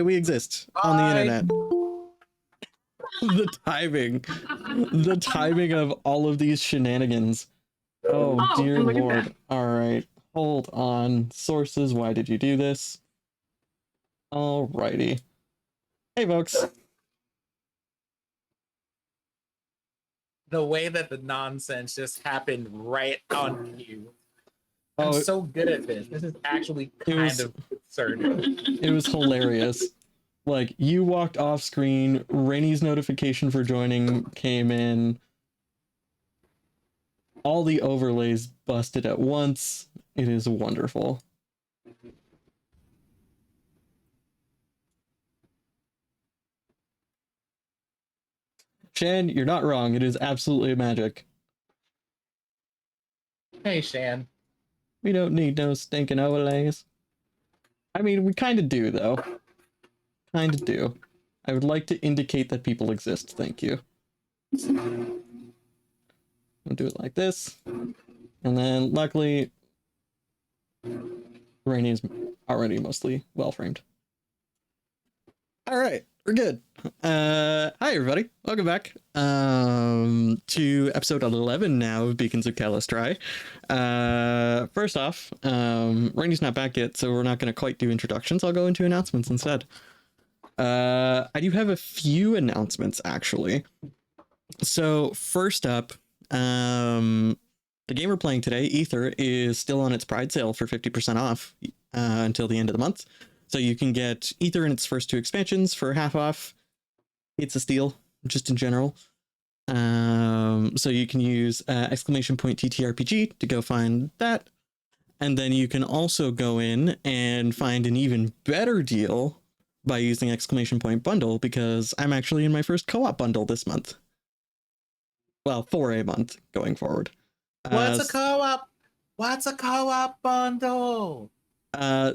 Hey, we exist on the internet. The timing of all of these shenanigans. Oh, dear Lord. All right, hold on. Sources, why did you do this? Alrighty. Hey, folks. The way that the nonsense just happened right on you. I'm so good at this. This is actually kind of concerning. It was hilarious. Like, you walked off screen, Rainy's notification for joining came in, all the overlays busted at once. It is wonderful. Shan, you're not wrong. It is absolutely magic. Hey, Shan. We don't need no stinking overlays. I mean, we kind of do, though. Kind of do. I would like to indicate that people exist. Thank you. I'll do it like this. And then, luckily, Rainy is already mostly well-framed. All right, we're good. Hi, everybody. Welcome back to episode 11 now of Beacons of Kelestraye. First off, Rainy's not back yet, so we're not going to quite do introductions. I'll go into announcements instead. I do have a few announcements, actually. So, first up, the game we're playing today, Ether, is still on its Pride sale for 50% off until the end of the month. So you can get Ether in its first 2 expansions for half off. It's a steal, just in general. So you can use exclamation point TTRPG to go find that. And then you can also go in and find an even better deal by using exclamation point bundle, because I'm actually in my first co-op bundle this month. Well, for a month going forward. What's a co-op? What's a co-op bundle?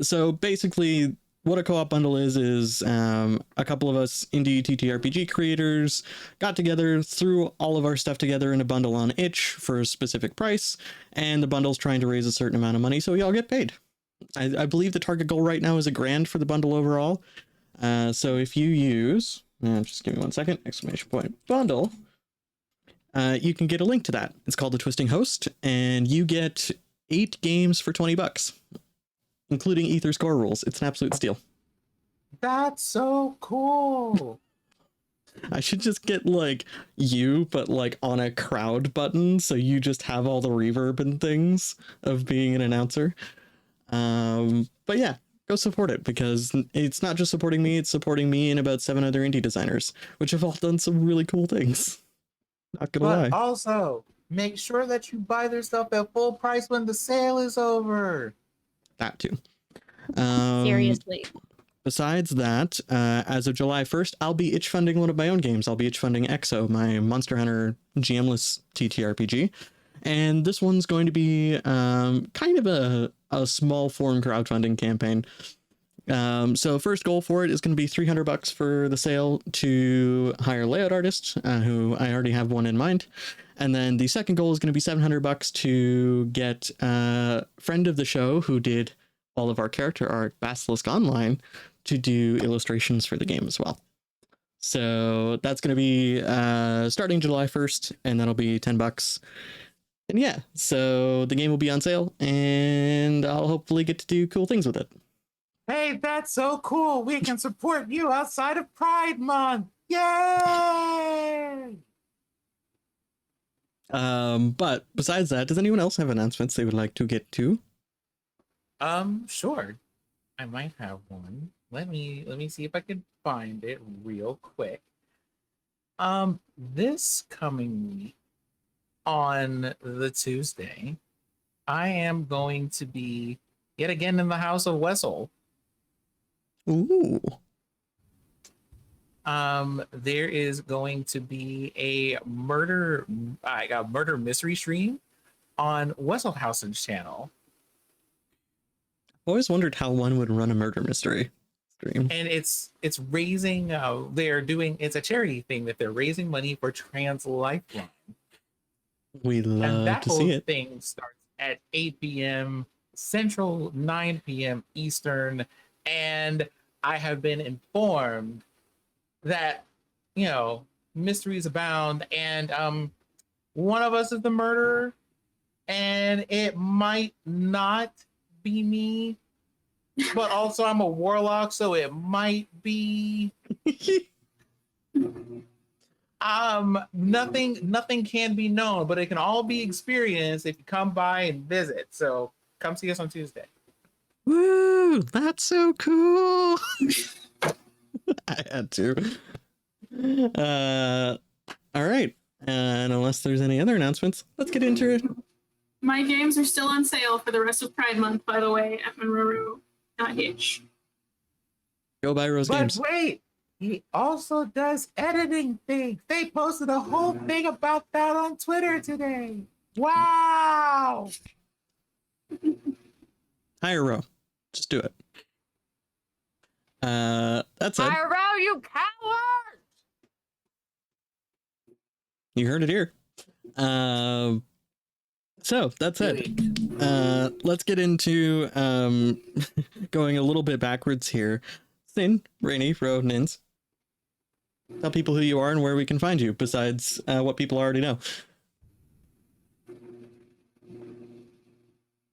So basically, what a co-op bundle is a couple of us indie TTRPG creators got together, threw all of our stuff together in a bundle on itch for a specific price, and the bundle's trying to raise a certain amount of money so we all get paid. I believe the target goal right now is $1,000 for the bundle overall. So if you use, just give me 1 second, exclamation point bundle, you can get a link to that. It's called the Twisting Host, and you get 8 games for $20. Including Ether's core rules. It's an absolute steal. That's so cool. I should just get like you, but like on a crowd button, so you just have all the reverb and things of being an announcer. But yeah, go support it, because it's not just supporting me, it's supporting me and about 7 other indie designers, which have all done some really cool things. Not gonna lie. Also, make sure that you buy their stuff at full price when the sale is over. That too. Seriously. Besides that, as of July 1st, I'll be itch funding one of my own games. I'll be itch funding EXO, my Monster Hunter GMless TTRPG. And this one's going to be kind of a small form crowdfunding campaign. So first goal for it is going to be $300 for the sale to hire layout artists, who I already have one in mind. And then the second goal is going to be $700 to get a friend of the show who did all of our character art, Basilisk Online, to do illustrations for the game as well. So that's going to be starting July 1st, and that'll be $10. And yeah, so the game will be on sale, and I'll hopefully get to do cool things with it. Hey, that's so cool. We can support you outside of Pride Month. Yay! But besides that, does anyone else have announcements they would like to get to? Sure. I might have one. Let me see if I can find it real quick. This coming week on the Tuesday, I am going to be yet again in the House of Wessel. Ooh. There is going to be a murder mystery stream on Wesselhausen's channel. I've always wondered how one would run a murder mystery stream. And it's raising it's a charity thing that they're raising money for Trans Lifeline. We love to see it. That whole thing starts at 8 p.m. Central, 9 p.m. Eastern, and I have been informed that, mysteries abound, and one of us is the murderer, and it might not be me, but also I'm a warlock, so it might be. Nothing can be known, but it can all be experienced if you come by and visit. So come see us on Tuesday. Woo! That's so cool. I had to. All right. And unless there's any other announcements, let's get into it. My games are still on sale for the rest of Pride Month, by the way, at Monroe.h. Go buy Rose But Games. wait, he also does editing things. They posted a whole thing about that on Twitter today. Wow. Hire Row. Just do it. That's it. Hire Row, you coward! You heard it here. So that's it. Let's get into going a little bit backwards here. Sin, Rainy, Ro, Nins. Tell people who you are and where we can find you, besides what people already know.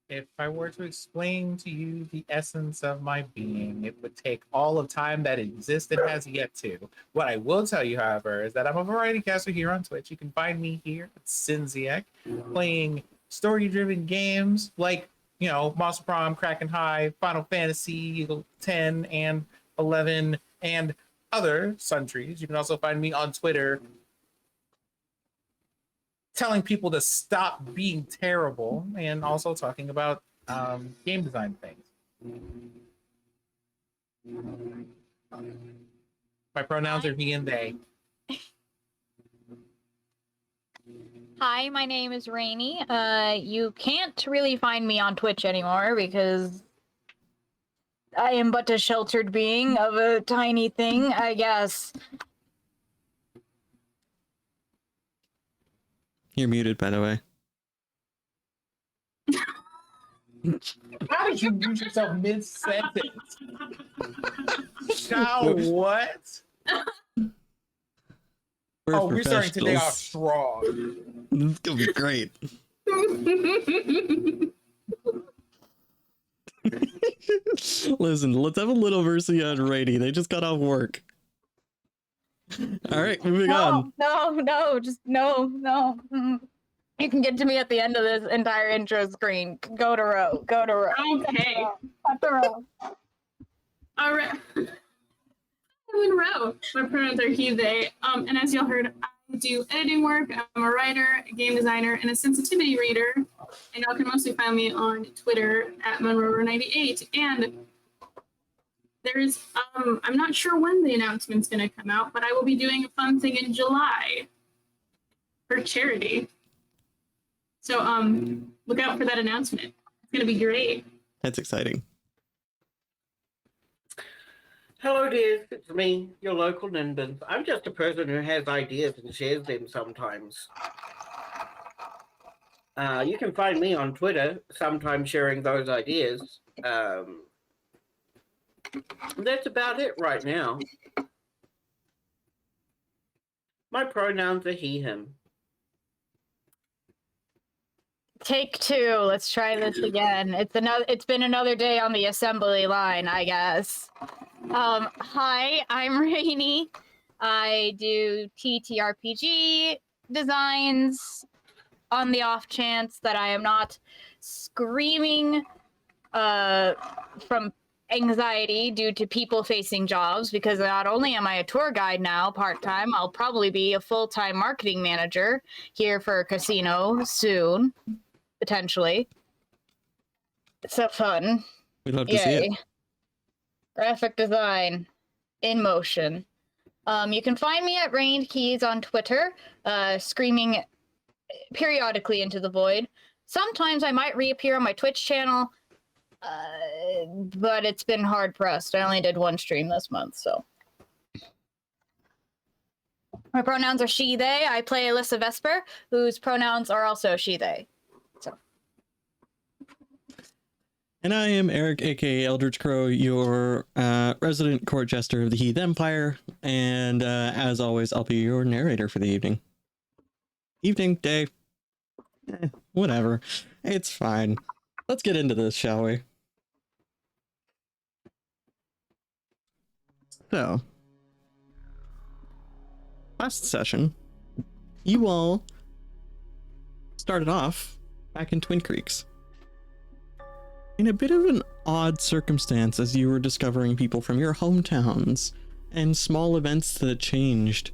If I were to explain to you the essence of my being, it would take all of time that exists and has yet to. What I will tell you, however, is that I'm a variety caster here on Twitch. You can find me here at Synziak, playing story-driven games like, Monster Prom, Kraken High, Final Fantasy 10 and 11, and other sundries. You can also find me on Twitter telling people to stop being terrible, and also talking about game design things. My pronouns are he and they. Hi, my name is Rainy. You can't really find me on Twitch anymore because I am but a sheltered being of a tiny thing, I guess. You're muted, by the way. How did you mute yourself mid-sentence? Now what? We're starting today off strong. This is gonna be great. Listen, let's have a little mercy on Rainy. They just got off work. All right, moving on. No, just no. You can get to me at the end of this entire intro screen. Go to Row. Okay. At the Row. All right. I'm in Row. My pronouns are he, they. And as y'all heard, I do editing work. I'm a writer, a game designer, and a sensitivity reader. And y'all can mostly find me on Twitter at Monroe98. And there's, I'm not sure when the announcement's going to come out, but I will be doing a fun thing in July for charity. So look out for that announcement. It's going to be great. That's exciting. Hello, dears. It's me, your local Nimbus. I'm just a person who has ideas and shares them sometimes. You can find me on Twitter, sometimes sharing those ideas. That's about it right now. My pronouns are he, him. Take two. Let's try this again. It's been another day on the assembly line, I guess. Hi, I'm Rainy. I do TTRPG designs on the off chance that I am not screaming from anxiety due to people-facing jobs, because not only am I a tour guide now part-time, I'll probably be a full-time marketing manager here for a casino soon, potentially. So fun. We'd love to see it. Graphic design in motion. You can find me at Rained Keys on Twitter, screaming periodically into the void. Sometimes I might reappear on my Twitch channel, but it's been hard pressed. I only did one stream this month, so. My pronouns are she, they. I play Alyssa Vesper, whose pronouns are also she, they. So. And I am Eric, aka Eldritch Crow, your resident court jester of the Heath Empire. And as always, I'll be your narrator for the evening. Evening, day, whatever. It's fine. Let's get into this, shall we? So, last session, you all started off back in Twin Creeks in a bit of an odd circumstance as you were discovering people from your hometowns and small events that changed.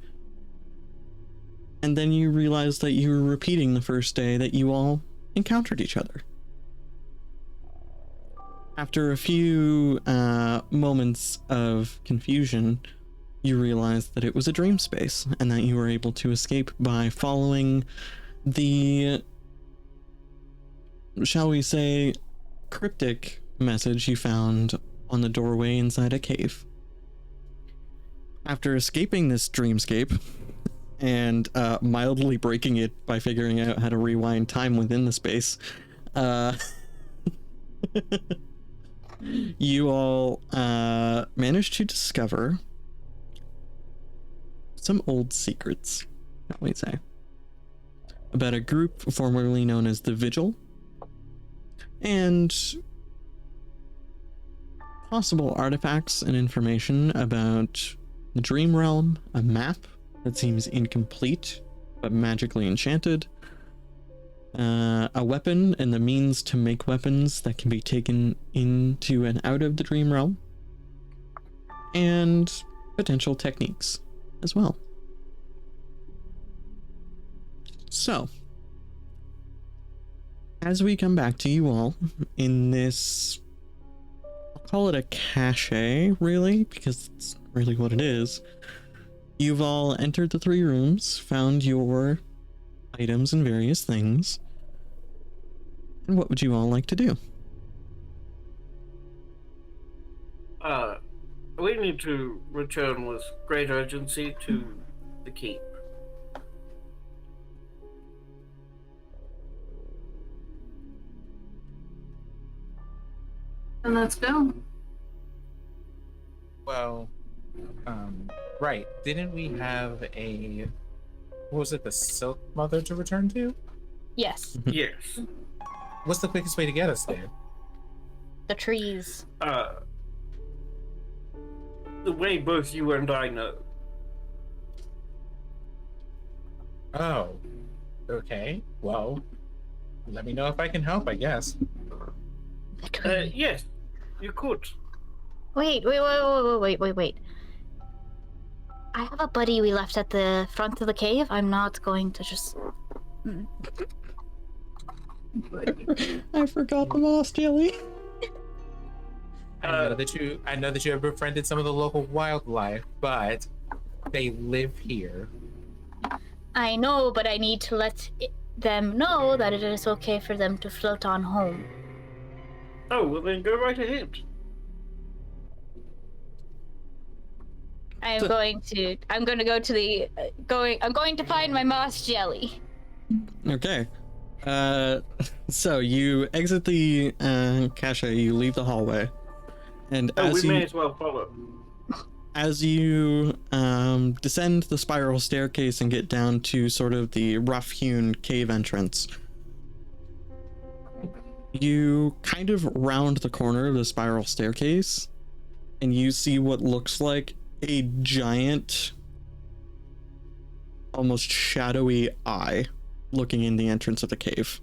And then you realized that you were repeating the first day that you all encountered each other. After a few moments of confusion, you realized that it was a dream space and that you were able to escape by following the, shall we say, cryptic message you found on the doorway inside a cave. After escaping this dreamscape and mildly breaking it by figuring out how to rewind time within the space, you all managed to discover some old secrets, shall we say, about a group formerly known as the Vigil, and possible artifacts and information about the Dream Realm, a map that seems incomplete but magically enchanted, a weapon and the means to make weapons that can be taken into and out of the Dream Realm, and potential techniques as well. So, as we come back to you all in this, I'll call it a cache, really, because it's really what it is. You've all entered the 3 rooms, found your items and various things. And what would you all like to do? We need to return with great urgency to the keep. And let's go. Well, right. Didn't we have what was it, the Silk Mother to return to? Yes, Yes. What's the quickest way to get us there? the trees. The way both you and I know. Oh, okay. Well, let me know if I can help, I guess. The trees. Yes, you could. Wait. I have a buddy we left at the front of the cave. I'm not going to just... I forgot the moss jelly. I know that you have befriended some of the local wildlife, but they live here. I know, but I need to let them know that it is okay for them to float on home. Oh, well then go right ahead. I'm going to go to the I'm going to find my moss jelly. Okay. So you exit the cache, you leave the hallway, and We may as well follow. as you descend the spiral staircase and get down to sort of the rough-hewn cave entrance, you kind of round the corner of the spiral staircase, and you see what looks like a giant, almost shadowy eye looking in the entrance of the cave.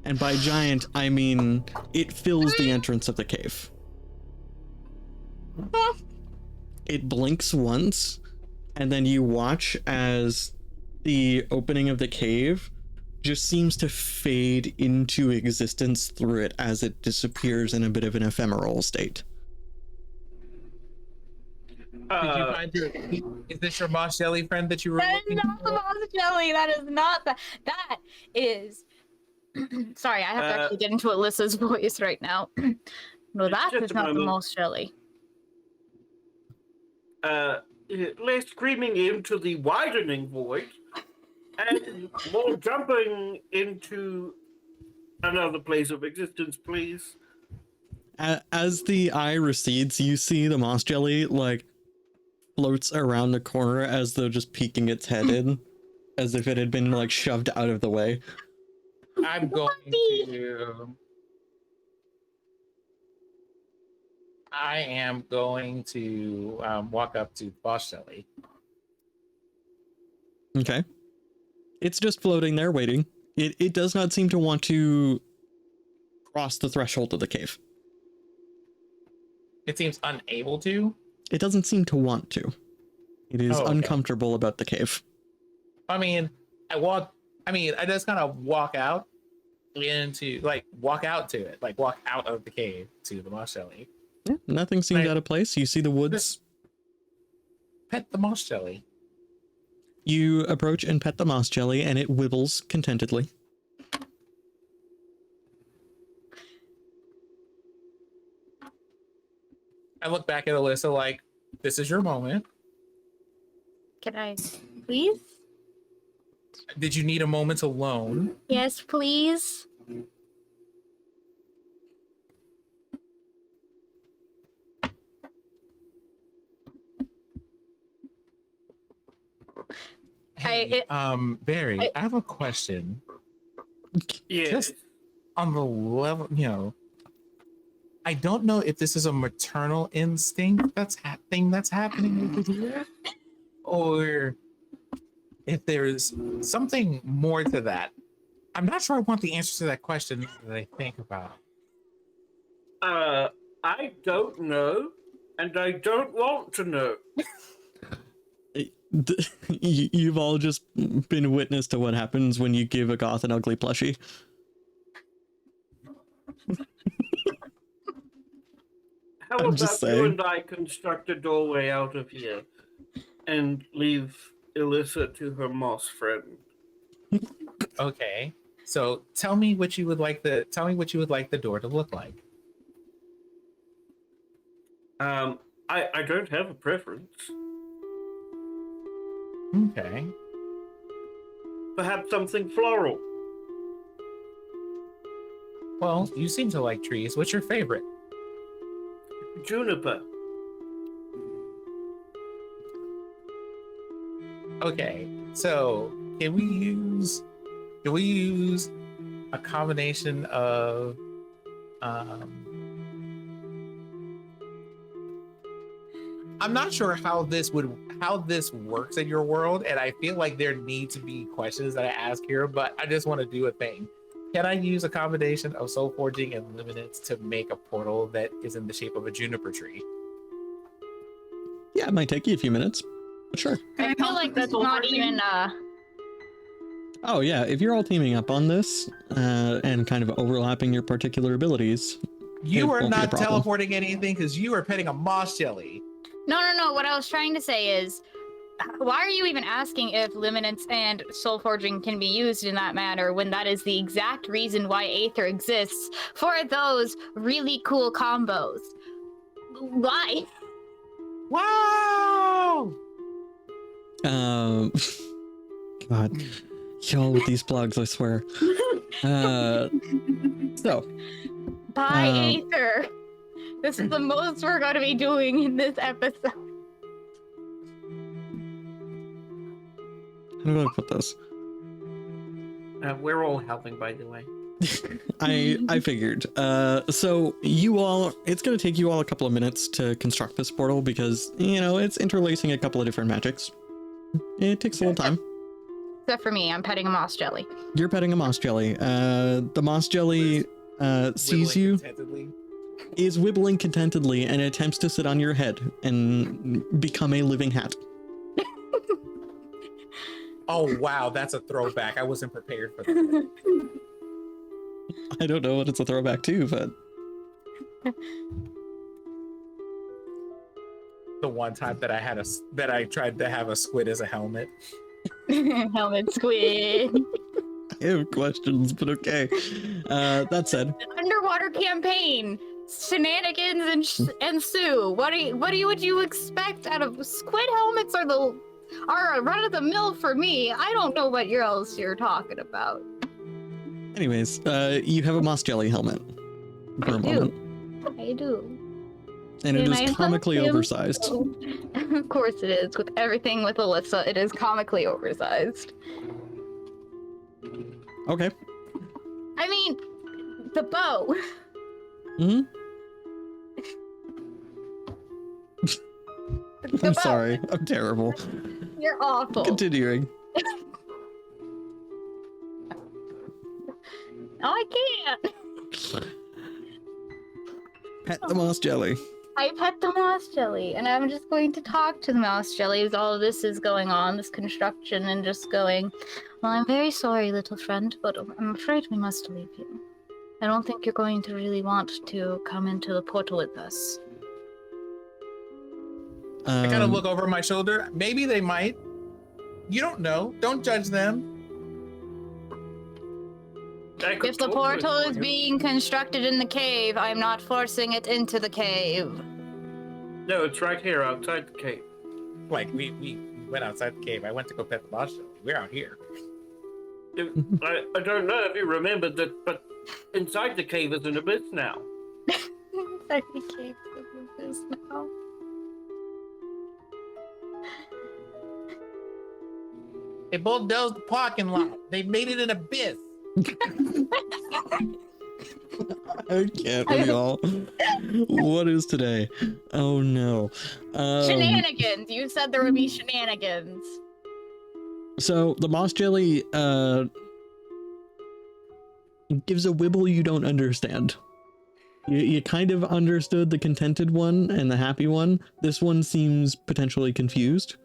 And by giant, I mean it fills the entrance of the cave. It blinks once, and then you watch as the opening of the cave just seems to fade into existence through it as it disappears in a bit of an ephemeral state. Did you find is this your moss jelly friend that you were That is looking not the moss jelly. That is not the. That is. Sorry, I have to actually get into Alyssa's voice right now. No, that Just is a not the moment. moss jelly. Less screaming into the widening void, and more jumping into another place of existence, please. As the eye recedes, you see the moss jelly like floats around the corner as though just peeking its head in, as if it had been like shoved out of the way. I'm going to. I am going to walk up to Boss Jelly. Okay. It's just floating there waiting. It does not seem to want to cross the threshold of the cave. It seems unable to. It doesn't seem to want to. It is okay. uncomfortable about the cave. I just kind of walk out to it, walk out of the cave to the moss jelly. Yeah, nothing seems out of place. You see the woods. Just pet the moss jelly. You approach and pet the moss jelly, and it wibbles contentedly. I look back at Alyssa like, this is your moment. Can I, please? Did you need a moment alone? Yes, please. Hey, Barry, I have a question. Yes. Just on the level, I don't know if this is a maternal instinct that's happening over here, or if there's something more to that. I'm not sure I want the answer to that question that I think about. I don't know, and I don't want to know. You've all just been witness to what happens when you give a goth an ugly plushie. How I'm about just you saying. and I construct a doorway out of here and leave Alyssa to her moss friend? Okay, so tell me what you would like the door to look like. I don't have a preference. Okay. Perhaps something floral. Well, you seem to like trees. What's your favorite? Juniper. Okay, so can we use a combination of I'm not sure how this works in your world, and I feel like there need to be questions that I ask here, but I just want to do a thing. Can I use a combination of soul forging and luminance to make a portal that is in the shape of a juniper tree? Yeah, it might take you a few minutes, but sure. I feel like that's not even Oh yeah, if you're all teaming up on this and kind of overlapping your particular abilities, You are won't be a not problem. teleporting anything because you are petting a moss jelly. No. What I was trying to say is, why are you even asking if luminance and soul forging can be used in that manner when that is the exact reason why Aether exists for those really cool combos? Why? Wow! God, y'all with these plugs, I swear. So, Bye, Aether. This is the most we're going to be doing in this episode. how do I put this? We're all helping, by the way. I figured. So you all, it's going to take you all a couple of minutes to construct this portal because, it's interlacing a couple of different magics. It takes a little time. Except for me, I'm petting a moss jelly. You're petting a moss jelly. The moss jelly sees you, is wibbling contentedly, and attempts to sit on your head and become a living hat. Oh wow, that's a throwback. I wasn't prepared for that. I don't know what it's a throwback to, but The one time that I tried to have a squid as a helmet. Helmet squid. I have questions, but okay. That said, Underwater campaign. Shenanigans ensue. What would you expect out of squid helmets? Are a run of the mill for me. I don't know what else you're talking about. anyways, you have a moss jelly helmet for a I do. moment. I do. And it Can is I hug comically him? oversized. Oh, of course it is. With everything with Alyssa, it is comically oversized. Okay. I mean, the bow. Mm-hmm. The I'm bow. sorry. I'm terrible. You're awful. Continuing. Oh, I can't. Pet the moss jelly. I pet the moss jelly, and I'm just going to talk to the moss jelly as all of this is going on, this construction, and just going, well, I'm very sorry, little friend, but I'm afraid we must leave you. I don't think you're going to really want to come into the portal with us. I kind of look over my shoulder. Maybe they might. You don't know. Don't judge them. If the portal is being constructed in the cave, I'm not forcing it into the cave. No, it's right here outside the cave. Like, we went outside the cave. I went to go pet the moss jelly. We're out here. I don't know if you remember that, but inside the cave is an abyss now. Inside the cave is now. They bulldozed the parking lot. They made it an abyss. I can't with y'all. What is today? Oh no. Shenanigans! You said there would be shenanigans. So the moss jelly gives a wibble you don't understand. You kind of understood the contented one and the happy one. This one seems potentially confused.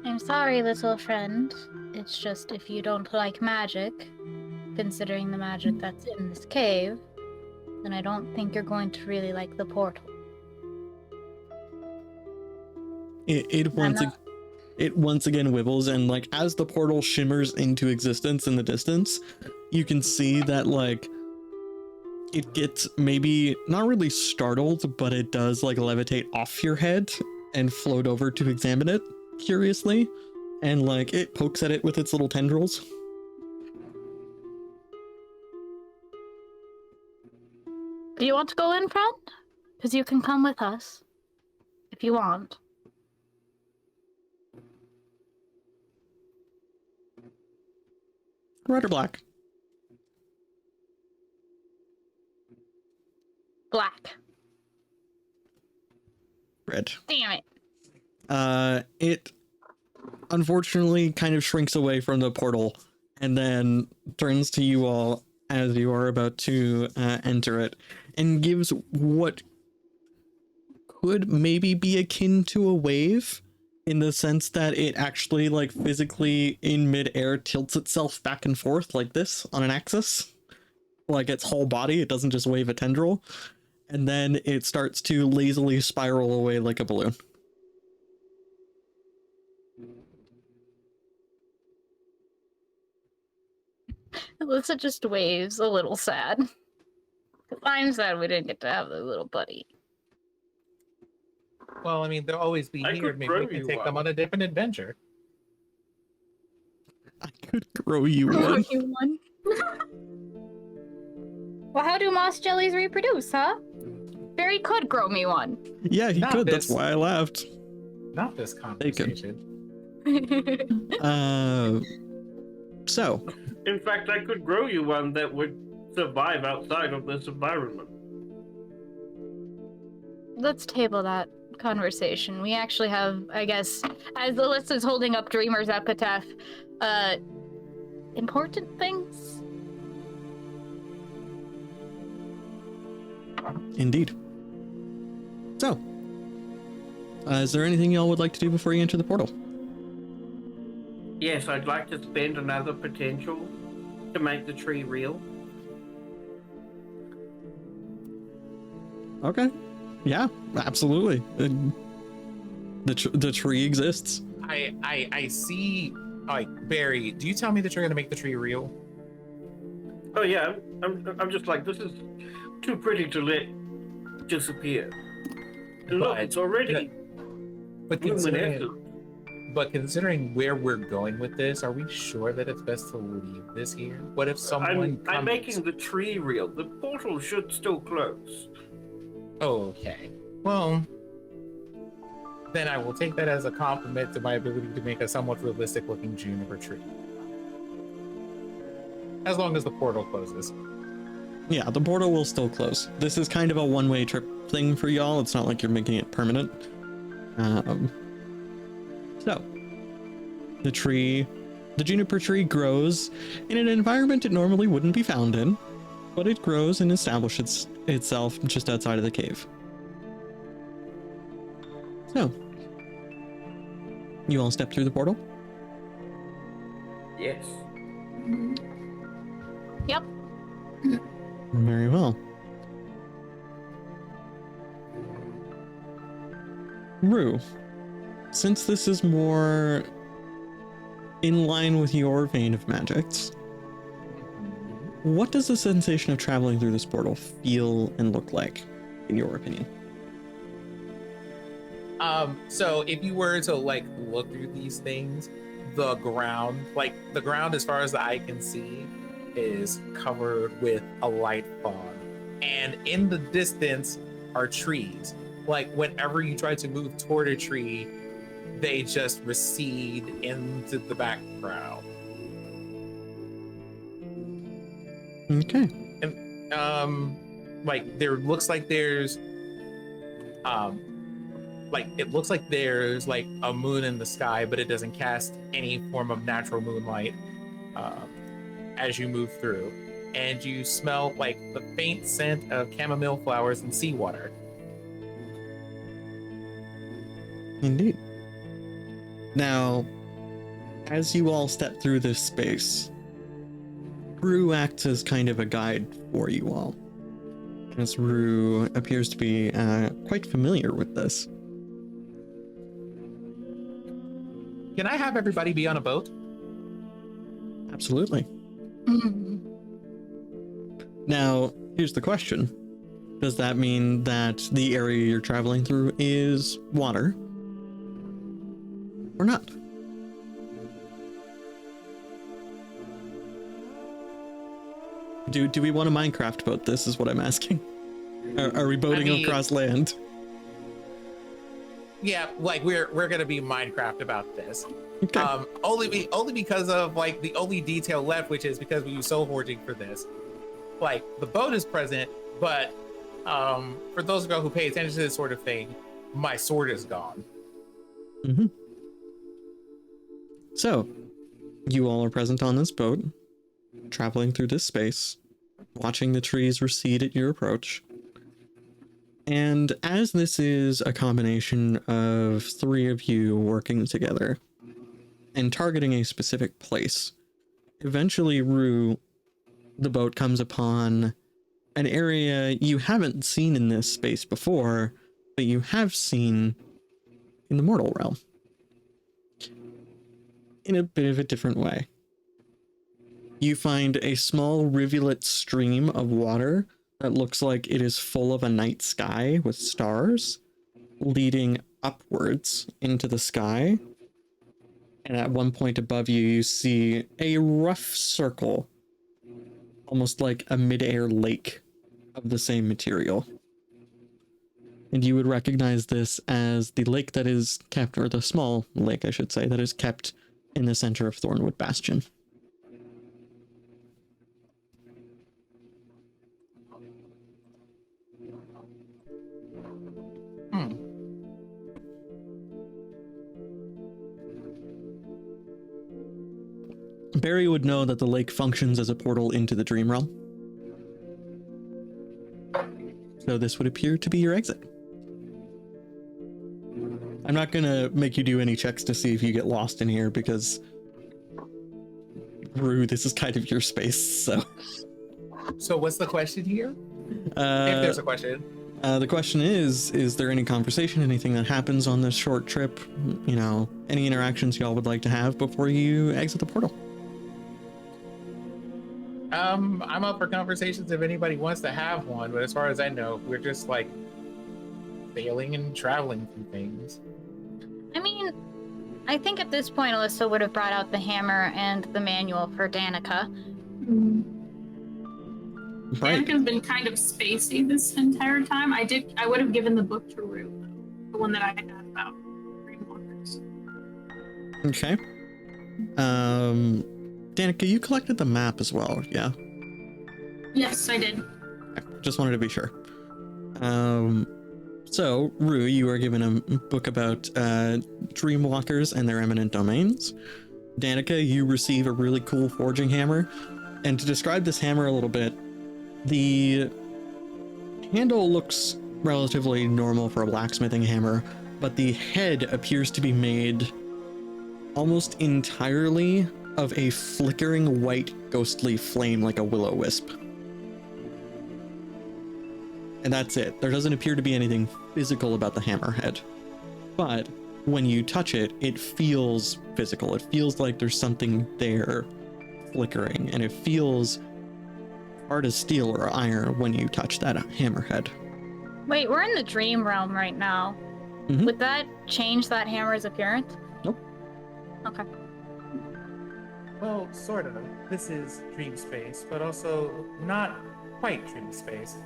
I'm sorry, little friend. It's just if you don't like magic, considering the magic that's in this cave, then I don't think you're going to really like the portal. It once again wibbles, and like as the portal shimmers into existence in the distance, you can see that like it gets maybe not really startled, but it does like levitate off your head and float over to examine it curiously, and like it pokes at it with its little tendrils. Do you want to go in, friend? Because you can come with us if you want. Red or black? Black. Red. Damn it. It unfortunately kind of shrinks away from the portal and then turns to you all as you are about to enter it and gives what could maybe be akin to a wave, in the sense that it actually like physically in midair tilts itself back and forth like this on an axis, like its whole body. It doesn't just wave a tendril, and then it starts to lazily spiral away like a balloon. Alyssa just waves, a little sad. 'Cause I'm sad we didn't get to have the little buddy. Well, I mean, they'll always be I here. could Maybe grow we can you take them one. on a different adventure. I could grow you one. Well, how do moss jellies reproduce, huh? Barry could grow me one. Yeah, he Not could. That's this. why I laughed. Not this conversation. So In fact, I could grow you one that would survive outside of this environment. Let's table that conversation. We actually have, I guess, as Alyssa's holding up Dreamer's epitaph, important things? indeed. So, is there anything y'all would like to do before you enter the portal? Yes, I'd like to spend another potential to make the tree real. Okay. Yeah, absolutely. The tree exists. I see. Like, Barry, do you tell me that you're gonna make the tree real? Oh yeah, I'm just like, this is too pretty to let disappear. And look, But- it's already But considering, luminescent. But considering where we're going with this, are we sure that it's best to leave this here? What if someone I'm making the tree real. The portal should still close. Okay. Well, then I will take that as a compliment to my ability to make a somewhat realistic-looking juniper tree. As long as the portal closes. Yeah, the portal will still close. This is kind of a one-way trip thing for y'all. It's not like you're making it permanent. So, the juniper tree grows in an environment it normally wouldn't be found in, but it grows and establishes itself just outside of the cave. So, you all step through the portal? Yes. Yep. Very well. Rue, since this is more in line with your vein of magics, what does the sensation of traveling through this portal feel and look like, in your opinion? So if you were to like look through these things, the ground as far as the eye can see is covered with a light fog. And in the distance are trees. Like whenever you try to move toward a tree, they just recede into the background. Okay. And like there looks like there's it looks like there's like a moon in the sky, but it doesn't cast any form of natural moonlight as you move through. And you smell like the faint scent of chamomile flowers and seawater. Indeed. Now, as you all step through this space, Rue acts as kind of a guide for you all, as Rue appears to be quite familiar with this. Can I have everybody be on a boat? Absolutely. Now, here's the question. Does that mean that the area you're traveling through is water? Or not? Do we want a Minecraft boat? This is what I'm asking. Are we boating across land? Yeah, like we're gonna be Minecraft about this. Okay. Only because of like the only detail left, which is because we use soul forging for this. Like the boat is present, but for those of you who pay attention to this sort of thing, my sword is gone. Mm-hmm. So, you all are present on this boat, traveling through this space, watching the trees recede at your approach. And as this is a combination of three of you working together and targeting a specific place, eventually, Rue, the boat comes upon an area you haven't seen in this space before, but you have seen in the mortal realm. In a bit of a different way. You find a small rivulet stream of water that looks like it is full of a night sky with stars leading upwards into the sky. And at one point above you, you see a rough circle, almost like a mid-air lake of the same material. And you would recognize this as the lake that is kept, or the small lake, I should say, that is kept in the center of Thornwood Bastion. Barry would know that the lake functions as a portal into the dream realm. So this would appear to be your exit. I'm not gonna make you do any checks to see if you get lost in here because Rue, this is kind of your space, so. So what's the question here? If there's a question. The question is there any conversation, anything that happens on this short trip? You know, any interactions y'all would like to have before you exit the portal? I'm up for conversations if anybody wants to have one, but as far as I know, we're just like sailing and traveling through things. I mean, I think at this point, Alyssa would have brought out the hammer and the manual for Danika. Right. Danika's been kind of spacey this entire time. I would have given the book to Rue, the one that I had about Dreamwalkers. Okay. Danika, you collected the map as well, yeah? Yes, I did. Okay, just wanted to be sure. So, Rue, you are given a book about Dreamwalkers and their eminent domains. Danika, you receive a really cool forging hammer. And to describe this hammer a little bit, the handle looks relatively normal for a blacksmithing hammer, but the head appears to be made almost entirely of a flickering white ghostly flame like a will-o-wisp. And that's it. There doesn't appear to be anything physical about the hammerhead. But when you touch it, it feels physical. It feels like there's something there flickering, and it feels hard as steel or iron when you touch that hammerhead. Wait, we're in the dream realm right now. Mhm. Would that change that hammer's appearance? Nope. Okay. Well, sort of. This is dream space, but also not quite dream space.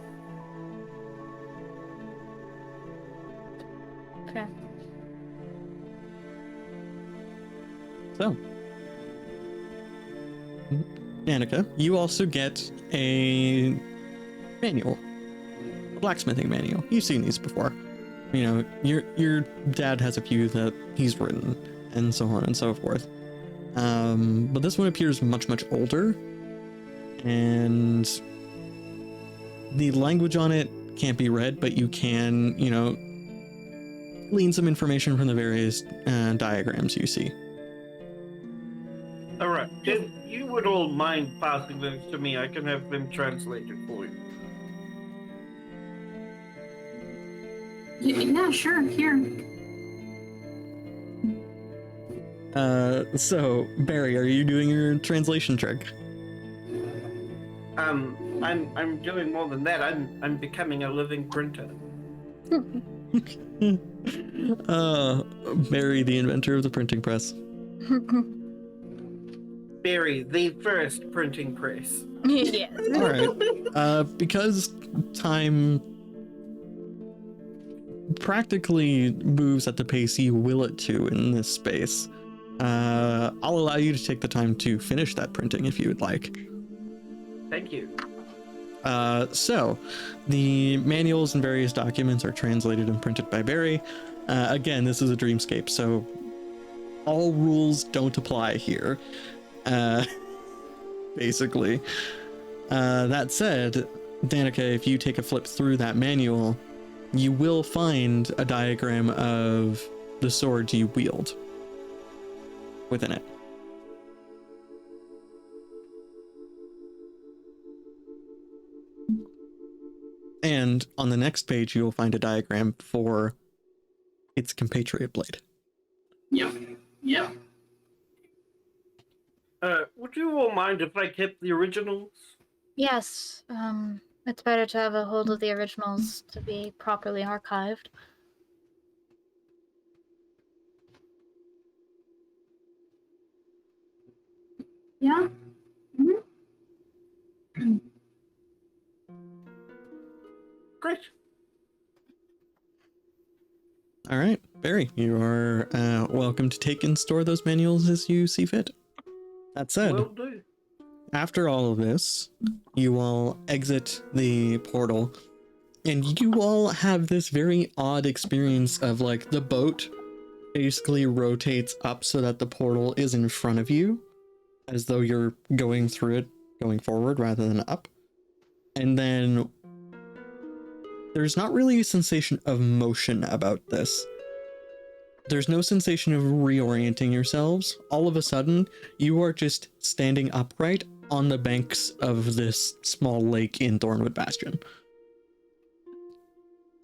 Okay. So, Danika, you also get a manual, a blacksmithing manual. You've seen these before. You know, your dad has a few that he's written, and so on and so forth. But this one appears much older, and the language on it can't be read, but you can, you know, glean some information from the various diagrams you see. All right. If you would all mind passing those to me, I can have them translated for you. Yeah, sure. Here. So Barry, are you doing your translation trick? I'm doing more than that. I'm becoming a living printer. Barry, the inventor of the printing press. Barry, the first printing press. Yes. All right. Because time practically moves at the pace you will it to in this space, I'll allow you to take the time to finish that printing if you would like. Thank you. So the manuals and various documents are translated and printed by Barry. Again, this is a dreamscape, so all rules don't apply here. Basically. That said, Danika, if you take a flip through that manual, you will find a diagram of the sword you wield within it. And on the next page, you will find a diagram for its compatriot blade. Yep. Would you all mind if I kept the originals? Yes. It's better to have a hold of the originals to be properly archived. Yeah. Great. All right, Barry, you are welcome to take and store those manuals as you see fit. That said, Will do. after all of this, you all exit the portal, and you all have this very odd experience of like the boat basically rotates up so that the portal is in front of you, as though you're going through it, going forward rather than up. And then there's not really a sensation of motion about this. There's no sensation of reorienting yourselves. All of a sudden, you are just standing upright on the banks of this small lake in Thornwood Bastion.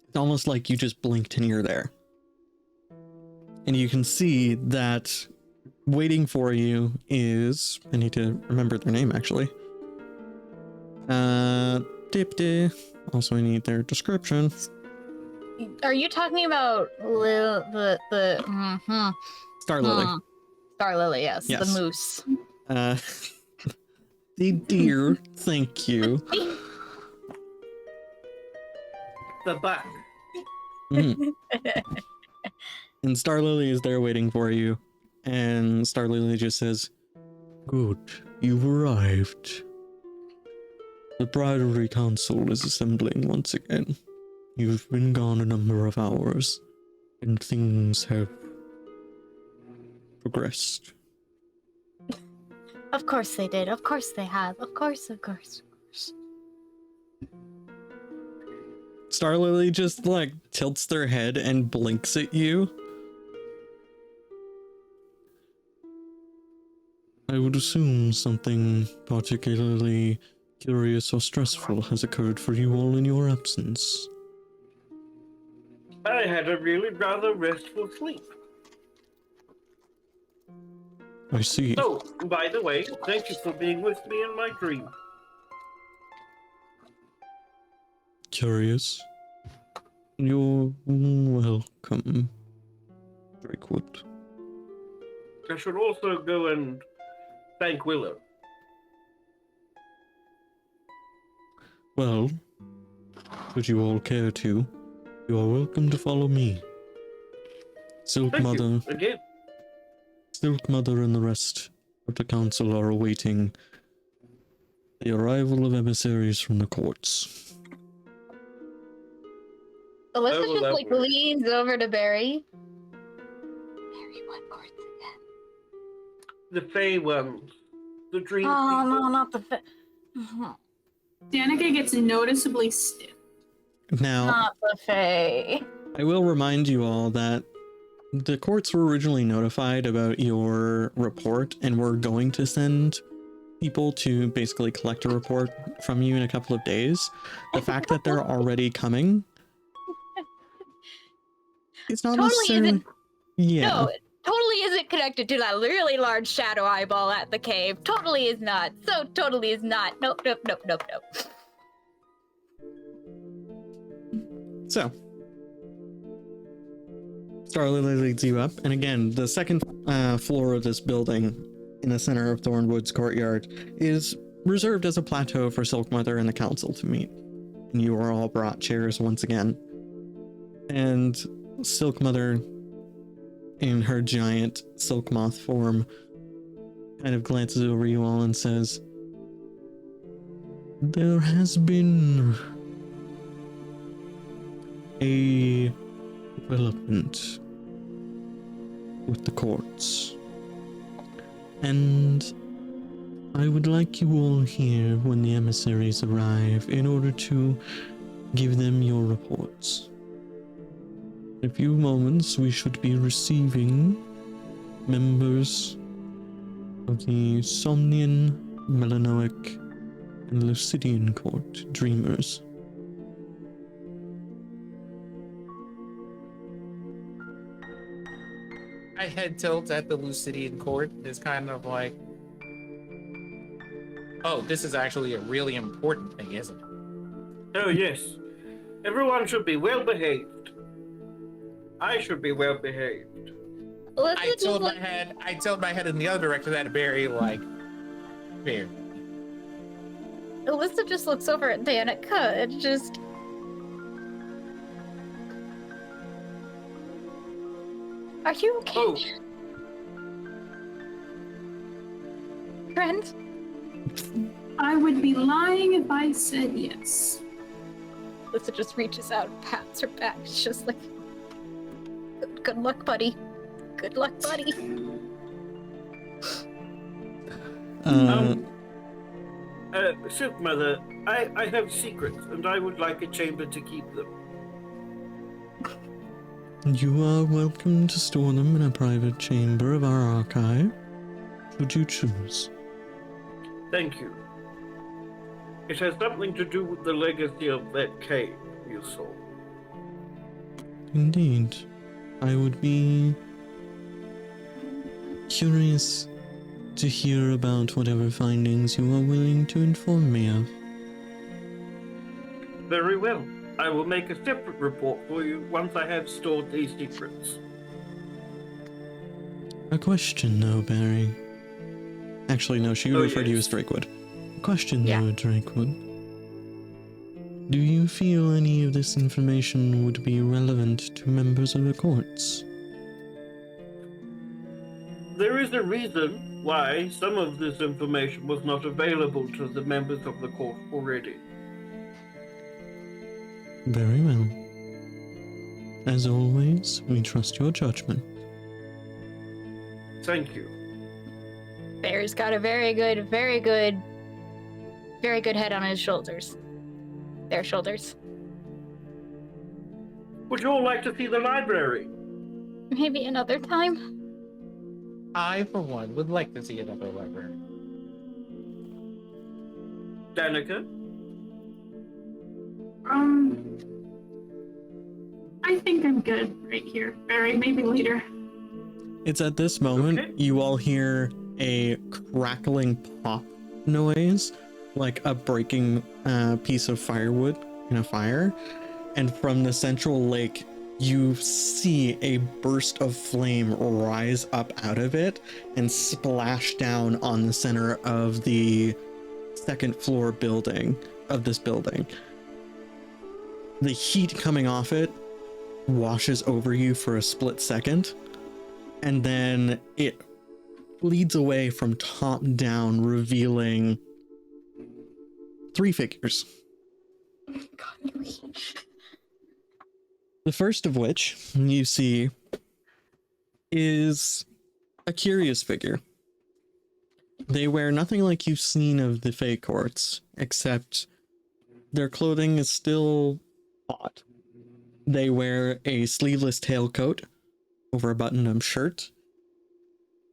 It's almost like you just blinked and you're there. And you can see that waiting for you is... I need to remember their name, actually. Also, I need their description. Are you talking about Star Lily. Star Lily, yes, Yes. the moose. The deer, thank you. The buck. Mhm. And Star Lily is there waiting for you. And Star Lily just says, "Good, you've arrived. The Priory Council is assembling once again. You've been gone a number of hours, and things have progressed." Of course they did. Of course they have. Of course. Star Lily just like tilts their head and blinks at you. "I would assume something particularly curious or stressful has occurred for you all in your absence." I had a really rather restful sleep. "I see. Oh, by the way, thank you for being with me in my dream. Curious? You're welcome, Drakewood." I should also go and thank Willow. "Well, should you all care to, you are welcome to follow me. Silk Thank Mother, you again. Silk Mother and the rest of the council are awaiting the arrival of emissaries from the courts." Alyssa Oh, just like lovely. leans over to Barry. Barry, what courts again? The Fey ones. The dream Oh people. no, not the. Danica gets noticeably stiff. Now, Not the Fae. I will remind you all that the courts were originally notified about your report and were going to send people to basically collect a report from you in a couple of days. The fact that they're already coming, it's not Totally necessarily... isn't. Yeah. No, it totally isn't connected to that really large shadow eyeball at the cave. Totally is not. So totally is not. Nope. So, Star Lily leads you up, and again, the second floor of this building in the center of Thornwood's courtyard is reserved as a plateau for Silk Mother and the council to meet. And you are all brought chairs once again. And Silk Mother, in her giant silk moth form, kind of glances over you all and says, "There has been a development with the courts, and I would like you all here when the emissaries arrive in order to give them your reports. In a few moments we should be receiving members of the Somnian, Melanoic, and Lucidian Court Dreamers." I head tilt at the Lucidian court. Is kind of like, oh, this is actually a really important thing, isn't it? Oh, yes. Everyone should be well behaved. I should be well behaved. Alyssa I just tilt my like, head. I tilt my head in the other direction at Barry, like, Barry. Alyssa just looks over at Danica and just. Are you okay, Oh, friend? I would be lying if I said yes. Alyssa just reaches out and pats her back. It's just like, good luck, buddy. Good luck, buddy. Silk Mother, I have secrets, and I would like a chamber to keep them. You are welcome to store them in a private chamber of our archive, should you choose. Thank you. It has something to do with the legacy of that cave you saw. Indeed. I would be curious to hear about whatever findings you are willing to inform me of. Very well. I will make a separate report for you once I have stored these secrets. A question, though, Barry. Actually, no, she would Oh, refer to you as yes. Drakewood. A question, Yeah. though, Drakewood. Do you feel any of this information would be relevant to members of the courts? There is a reason why some of this information was not available to the members of the court already. Very well. As always, we trust your judgment. Thank you. Bear's got a very good head on his shoulders. Their shoulders. Would you all like to see the library? Maybe another time. I, for one, would like to see another library. Danika? I think I'm good right here. Barry, maybe later. It's at this moment Okay. you all hear a crackling pop noise, like a breaking piece of firewood in a fire. And from the central lake, you see a burst of flame rise up out of it and splash down on the center of the second floor building of this building. The heat coming off it washes over you for a split second, and then it leads away from top down, revealing 3 figures. The first of which you see is a curious figure. They wear nothing like you've seen of the Fae courts, except their clothing is still odd. They wear a sleeveless tailcoat over a buttoned-up shirt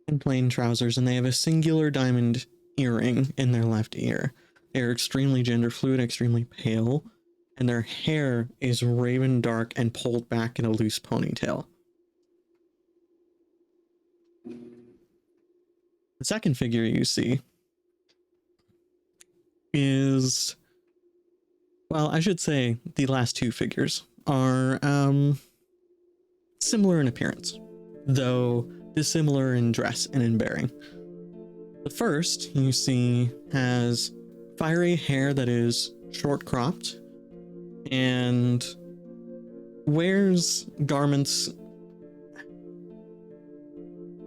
and plain trousers, and they have a singular diamond earring in their left ear. They're extremely gender fluid, extremely pale, and their hair is raven dark and pulled back in a loose ponytail. The second figure you see is, well, I should say the last 2 figures are similar in appearance, though dissimilar in dress and in bearing. The first you see has fiery hair that is short cropped and wears garments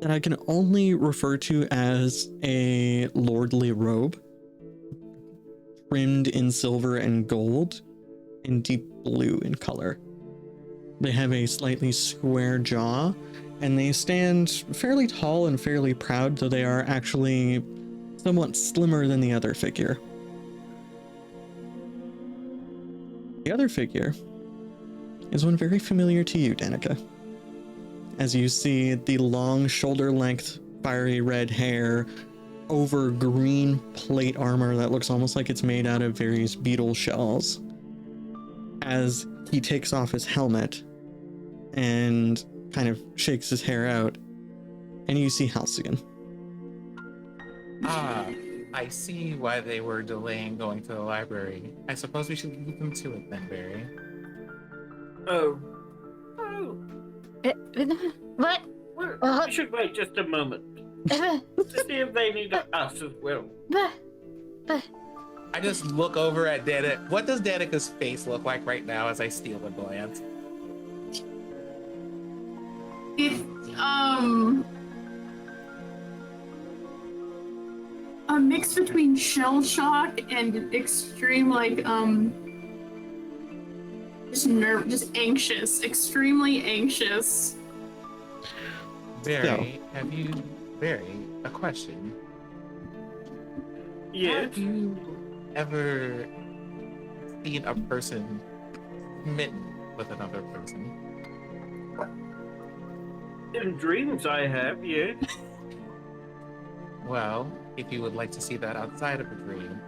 that I can only refer to as a lordly robe, trimmed in silver and gold and deep blue in color. They have a slightly square jaw, and they stand fairly tall and fairly proud, though they are actually somewhat slimmer than the other figure. The other figure is one very familiar to you, Danika. As you see the long shoulder-length fiery red hair over green plate armor that looks almost like it's made out of various beetle shells, as he takes off his helmet and kind of shakes his hair out, and you see Halcyon. Ah, I see why they were delaying going to the library. I suppose we should leave them to it then, Barry. Oh. What? We should wait just a moment to see if they need us as well. I just look over at Danica. What does Danica's face look like right now as I steal a glance? It's a mix between shell shock and extreme just anxious, extremely anxious. Barry, Barry, a question. Yes. Have you ever seen a person smitten with another person? In dreams I have, yes. Well, if you would like to see that outside of a dream,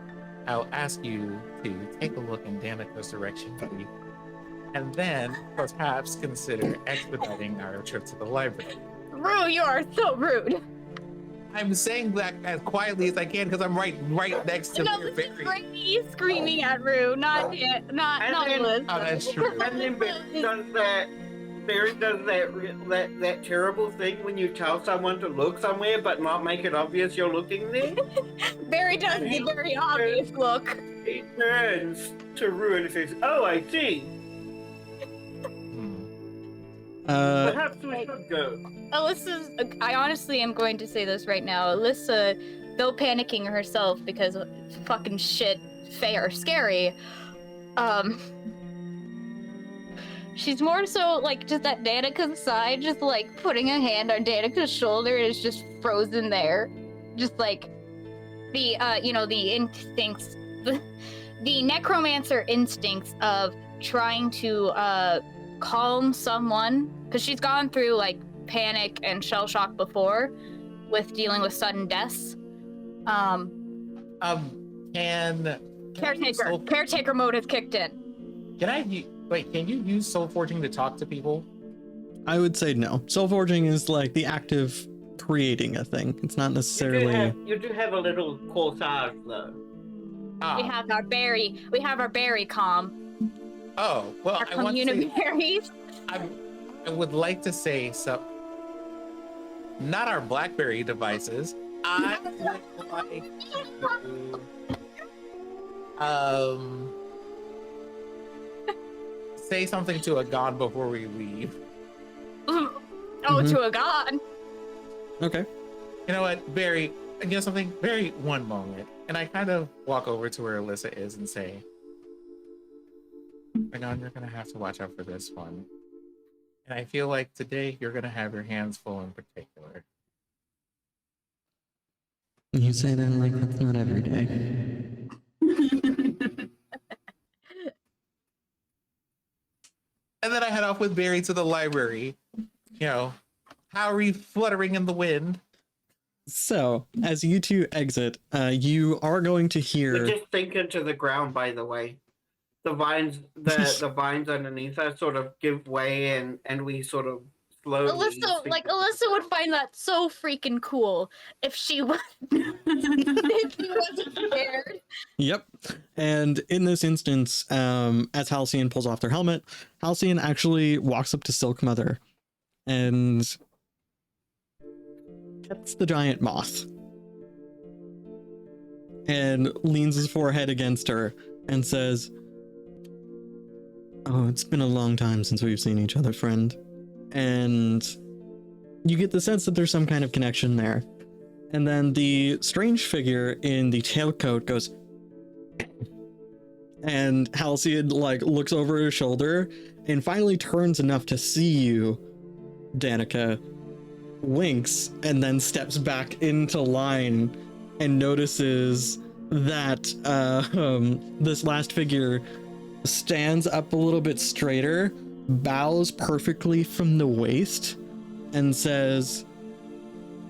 I'll ask you to take a look in Danica's direction, buddy, and then perhaps consider expediting our trip to the library. Rue, you are so rude. I'm saying that as quietly as I can because I'm right next to No, your this is Barry. Brady screaming at Rue, not And then- Liz. Oh, that's true. And then Barry does that Barry does that terrible thing when you tell someone to look somewhere but not make it obvious you're looking there. Barry does the very obvious look. He turns to Rue and says, "Oh, I see. Perhaps we should go." Alyssa's. I honestly am going to say this right now. Alyssa, though panicking herself because fucking shit, fair, scary. She's more so like just at Danika's side, just like putting a hand on Danika's shoulder is just frozen there, just like the the instincts, the necromancer instincts of trying to calm someone, because she's gone through like panic and shell shock before with dealing with sudden deaths. Caretaker mode has kicked in. Can you use soul forging to talk to people? I would say no. Soul forging is like the act of creating a thing. It's not necessarily. You do have a little corsage though. Ah. We have our berry calm. Oh, well, Our community berries. I would like to say so. Not our BlackBerry devices. I would like to say something to a god before we leave. To a god. Okay. You know what, Barry? You know something? Barry, one moment. And I kind of walk over to where Alyssa is and say, "My god, you're gonna have to watch out for this one. And I feel like today you're gonna have your hands full in particular." You say that like that's not every day. And then I head off with Barry to the library. You know, Howry fluttering in the wind. So, as you two exit, you are going to hear. We just sink into the ground, by the way. The vines, the vines underneath us sort of give way, and we sort of slowly. Alyssa would find that so freaking cool if she was if she wasn't scared. Yep. And in this instance, as Halcyon pulls off their helmet, Halcyon actually walks up to Silk Mother and gets the giant moth and leans his forehead against her and says, "Oh, it's been a long time since we've seen each other, friend." And you get the sense that there's some kind of connection there. And then the strange figure in the tailcoat goes, and Halcyon like looks over his shoulder and finally turns enough to see you, Danika, winks, and then steps back into line and notices that this last figure stands up a little bit straighter, bows perfectly from the waist, and says,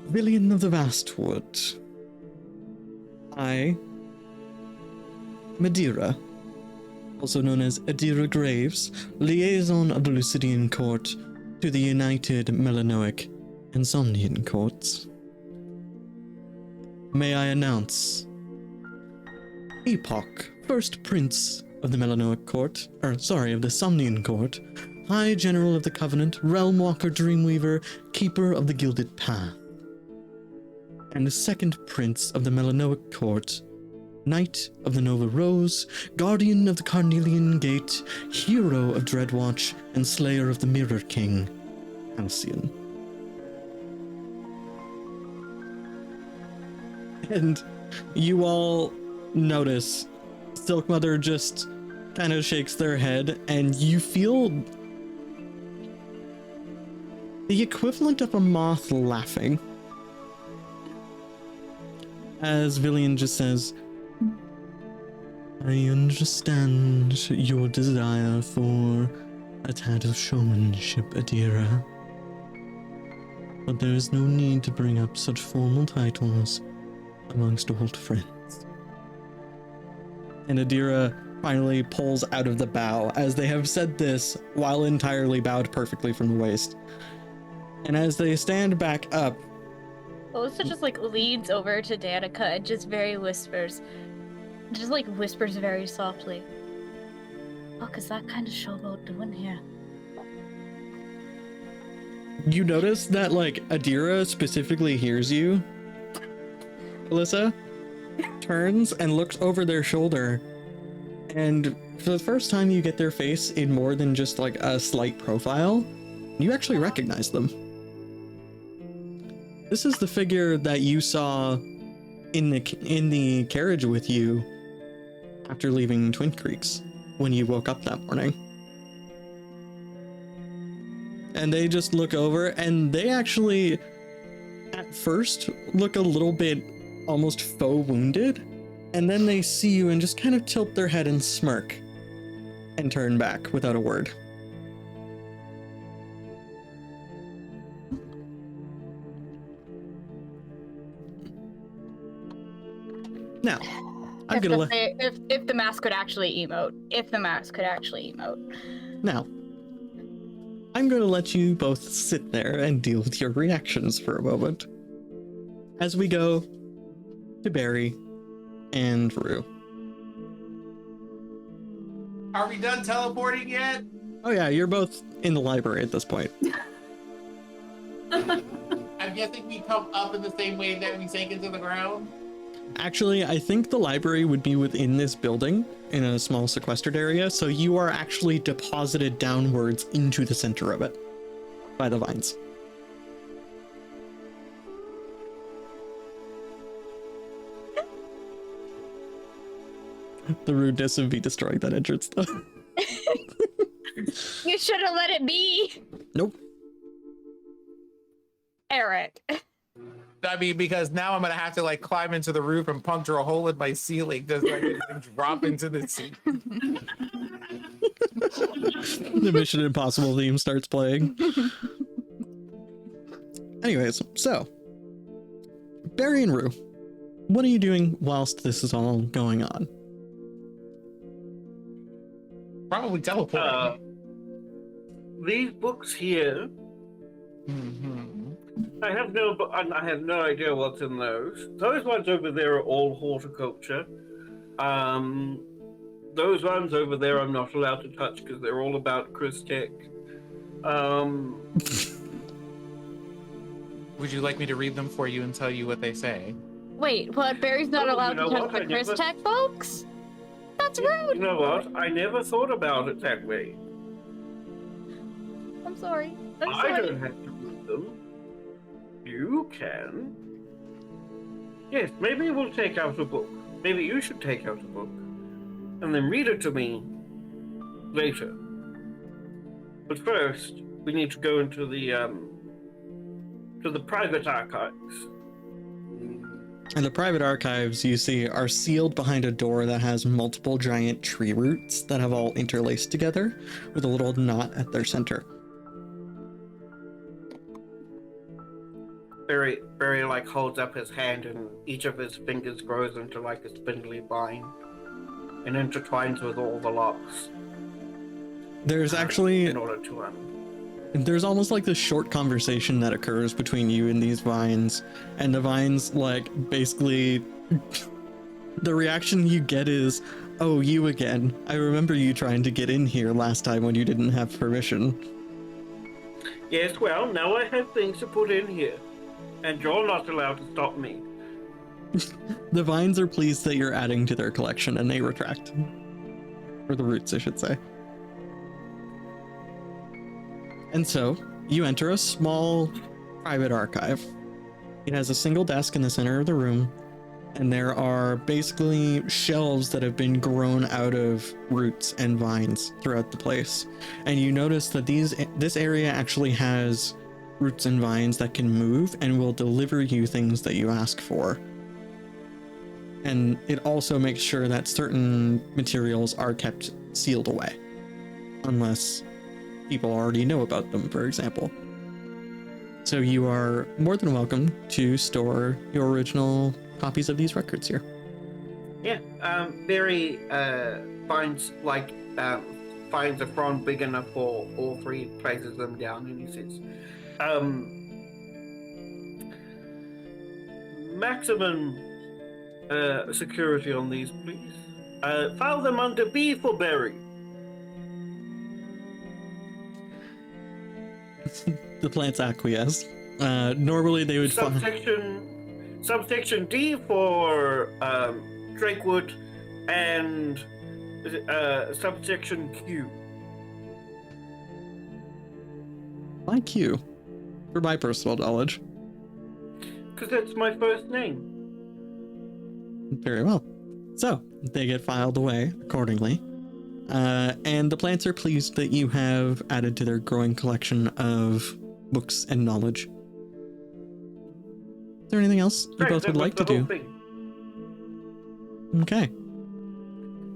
"Villian of the Vastwood, I, Madeira, also known as Adira Graves, liaison of the Lucidian Court to the United Melanoic and Somnian Courts. May I announce Epoch, first prince of the Melanoic Court, of the Somnian Court, High General of the Covenant, Realmwalker, Dreamweaver, Keeper of the Gilded Path, and the second prince of the Melanoic Court, Knight of the Nova Rose, Guardian of the Carnelian Gate, Hero of Dreadwatch, and Slayer of the Mirror King, Halcyon." And you all notice Silk Mother just kind of shakes their head, and you feel the equivalent of a moth laughing. As Villian just says, "I understand your desire for a tad of showmanship, Adira. But there is no need to bring up such formal titles amongst old friends." And Adira finally pulls out of the bow, as they have said this while entirely bowed perfectly from the waist. And as they stand back up, Alyssa just like leans over to Danika and just whispers very softly, "Fuck is that kind of showboat doing here?" You notice that, like, Adira specifically hears you, Alyssa, turns and looks over their shoulder, and for the first time you get their face in more than just, like, a slight profile, you actually recognize them. This is the figure that you saw in the carriage with you after leaving Twin Creeks when you woke up that morning. And they just look over, and they actually, at first, look a little bit almost faux wounded, and then they see you and just kind of tilt their head and smirk, and turn back without a word. Now, I'm gonna let... if the mask could actually emote. If the mask could actually emote. Now, I'm going to let you both sit there and deal with your reactions for a moment as we go to Barry and Rue. Are we done teleporting yet? Oh yeah, you're both in the library at this point. I'm guessing we come up in the same way that we sank into the ground. Actually, I think the library would be within this building in a small sequestered area, so you are actually deposited downwards into the center of it by the vines. The rudeness of me destroying that entrance, though. You should have let it be. Nope. Eric. I mean, because now I'm gonna have to like climb into the roof and puncture a hole in my ceiling just like drop into the sea. The Mission Impossible theme starts playing. Anyways, so Barry and Rue, what are you doing whilst this is all going on? Probably teleporting. These books here, I have no idea what's in those. Those ones over there are all horticulture. Those ones over there I'm not allowed to touch because they're all about Chris Tech. Would you like me to read them for you and tell you what they say? Wait, what? Barry's not Oh, allowed you know to touch what? the Chris Tech folks? That's You rude. know what? I never thought about it that way. I'm sorry. I'm I sorry. don't have to read them. You can. Yes, maybe we'll take out a book. Maybe you should take out a book and then read it to me later. But first, we need to go into the private archives. And the private archives, you see, are sealed behind a door that has multiple giant tree roots that have all interlaced together with a little knot at their center. Barry like holds up his hand and each of his fingers grows into like a spindly vine and intertwines with all the locks. There's actually... in order to There's almost like this short conversation that occurs between you and these vines, and the vines, like, basically, the reaction you get is, oh, you again. I remember you trying to get in here last time when you didn't have permission. Yes, well, now I have things to put in here, and you're not allowed to stop me. The vines are pleased that you're adding to their collection, and they retract. Or the roots, I should say. And so, you enter a small private archive. It has a single desk in the center of the room, and there are basically shelves that have been grown out of roots and vines throughout the place. And you notice that this area actually has roots and vines that can move and will deliver you things that you ask for. And it also makes sure that certain materials are kept sealed away, unless people already know about them, for example. So you are more than welcome to store your original copies of these records here. Yeah, Barry finds a frond big enough for all three, places them down, and he says, maximum security on these, please. File them under B for Barry. The plants acquiesce. Normally they would find... Subsection D for Drakewood, and subsection Q. Why Q? For my personal knowledge. Because that's my first name. Very well. So, they get filed away accordingly. And the plants are pleased that you have added to their growing collection of books and knowledge. Is there anything else you both would like to do? Okay.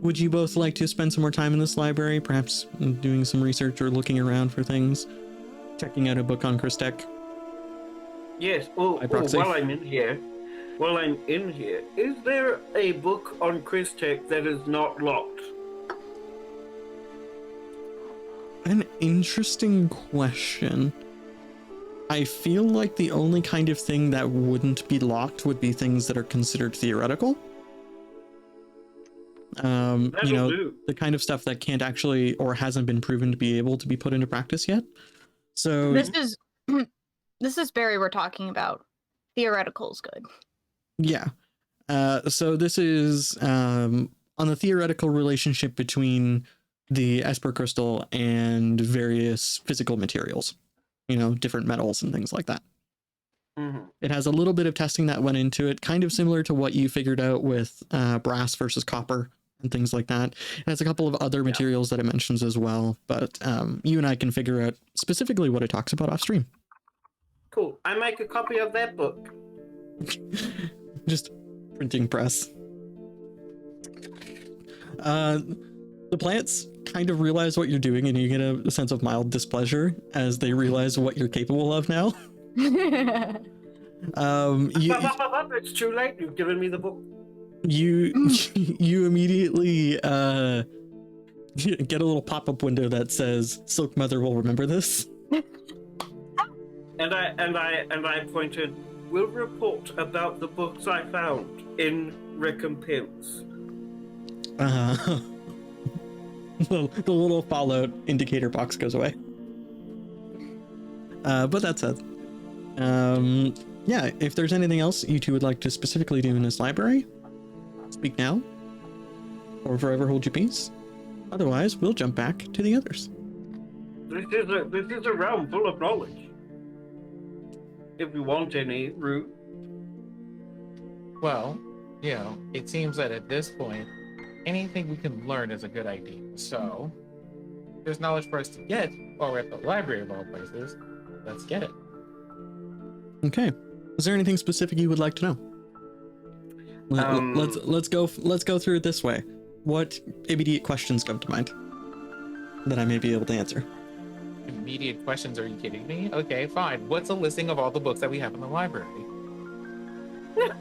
Would you both like to spend some more time in this library, perhaps doing some research or looking around for things? Checking out a book on Christech? Yes. While I'm in here, is there a book on Christech that is not locked? An interesting question. I feel like the only kind of thing that wouldn't be locked would be things that are considered theoretical. The kind of stuff that can't actually or hasn't been proven to be able to be put into practice yet. So this is Barry we're talking about. Theoretical is good. Yeah. So this is on the theoretical relationship between the Esper crystal and various physical materials. Different metals and things like that. Mm-hmm. It has a little bit of testing that went into it, kind of similar to what you figured out with brass versus copper and things like that. It has a couple of other materials that it mentions as well, but you and I can figure out specifically what it talks about off stream. Cool. I make a copy of that book. Just printing press. The plants kind of realize what you're doing, and you get a sense of mild displeasure as they realize what you're capable of now. It's too late. You've given me the book. You immediately get a little pop-up window that says Silk Mother will remember this. And I pointed, will report about the books I found in recompense. The little Fallout indicator box goes away. But that said, yeah, if there's anything else you two would like to specifically do in this library, speak now, or forever hold your peace. Otherwise, we'll jump back to the others. This is a realm full of knowledge. If you want any, Root. Well, it seems that at this point, anything we can learn is a good idea. So, if there's knowledge for us to get while we're at the library of all places, let's get it. Okay. Is there anything specific you would like to know? Let's go through it this way. What immediate questions come to mind that I may be able to answer? Immediate questions? Are you kidding me? Okay, fine. What's a listing of all the books that we have in the library?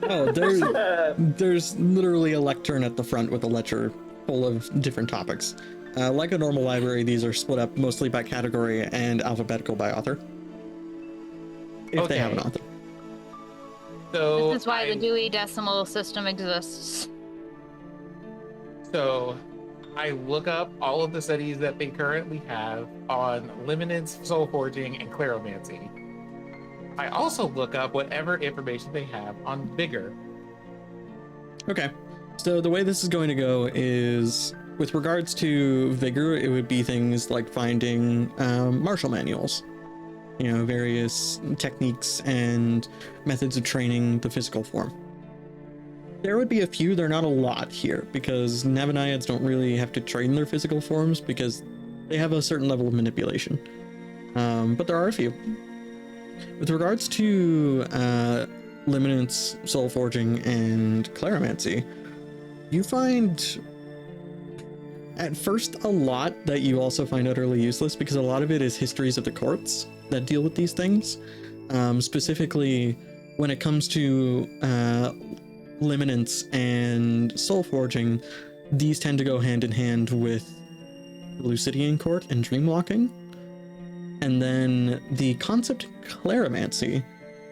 Oh, there's literally a lectern at the front with a ledger full of different topics. Like a normal library, these are split up mostly by category and alphabetical by author. If they have an author. So this is why the Dewey Decimal System exists. So I look up all of the studies that they currently have on liminence, soul forging, and cleromancy. I also look up whatever information they have on vigor. Okay, so the way this is going to go is, with regards to vigor, it would be things like finding martial manuals, various techniques and methods of training the physical form. There would be a few, they're not a lot here, because Navaniads don't really have to train their physical forms because they have a certain level of manipulation. But there are a few. With regards to liminence, soul forging, and cleromancy, you find at first a lot that you also find utterly useless, because a lot of it is histories of the courts that deal with these things. Specifically, when it comes to liminence and soul forging, these tend to go hand in hand with Lucidian court and dreamwalking. And then the concept of cleromancy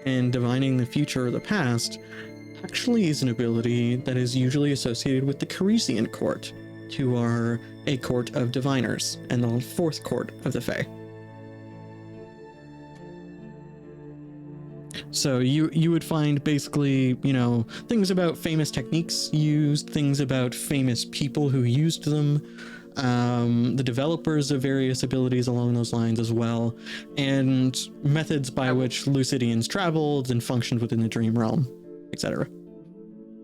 and divining the future or the past actually is an ability that is usually associated with the Caresian court, who are a court of diviners and the fourth court of the Fae. So you would find basically, you know, things about famous techniques used, things about famous people who used them, the developers of various abilities along those lines as well, and methods by which Lucidians traveled and functioned within the dream realm, etc.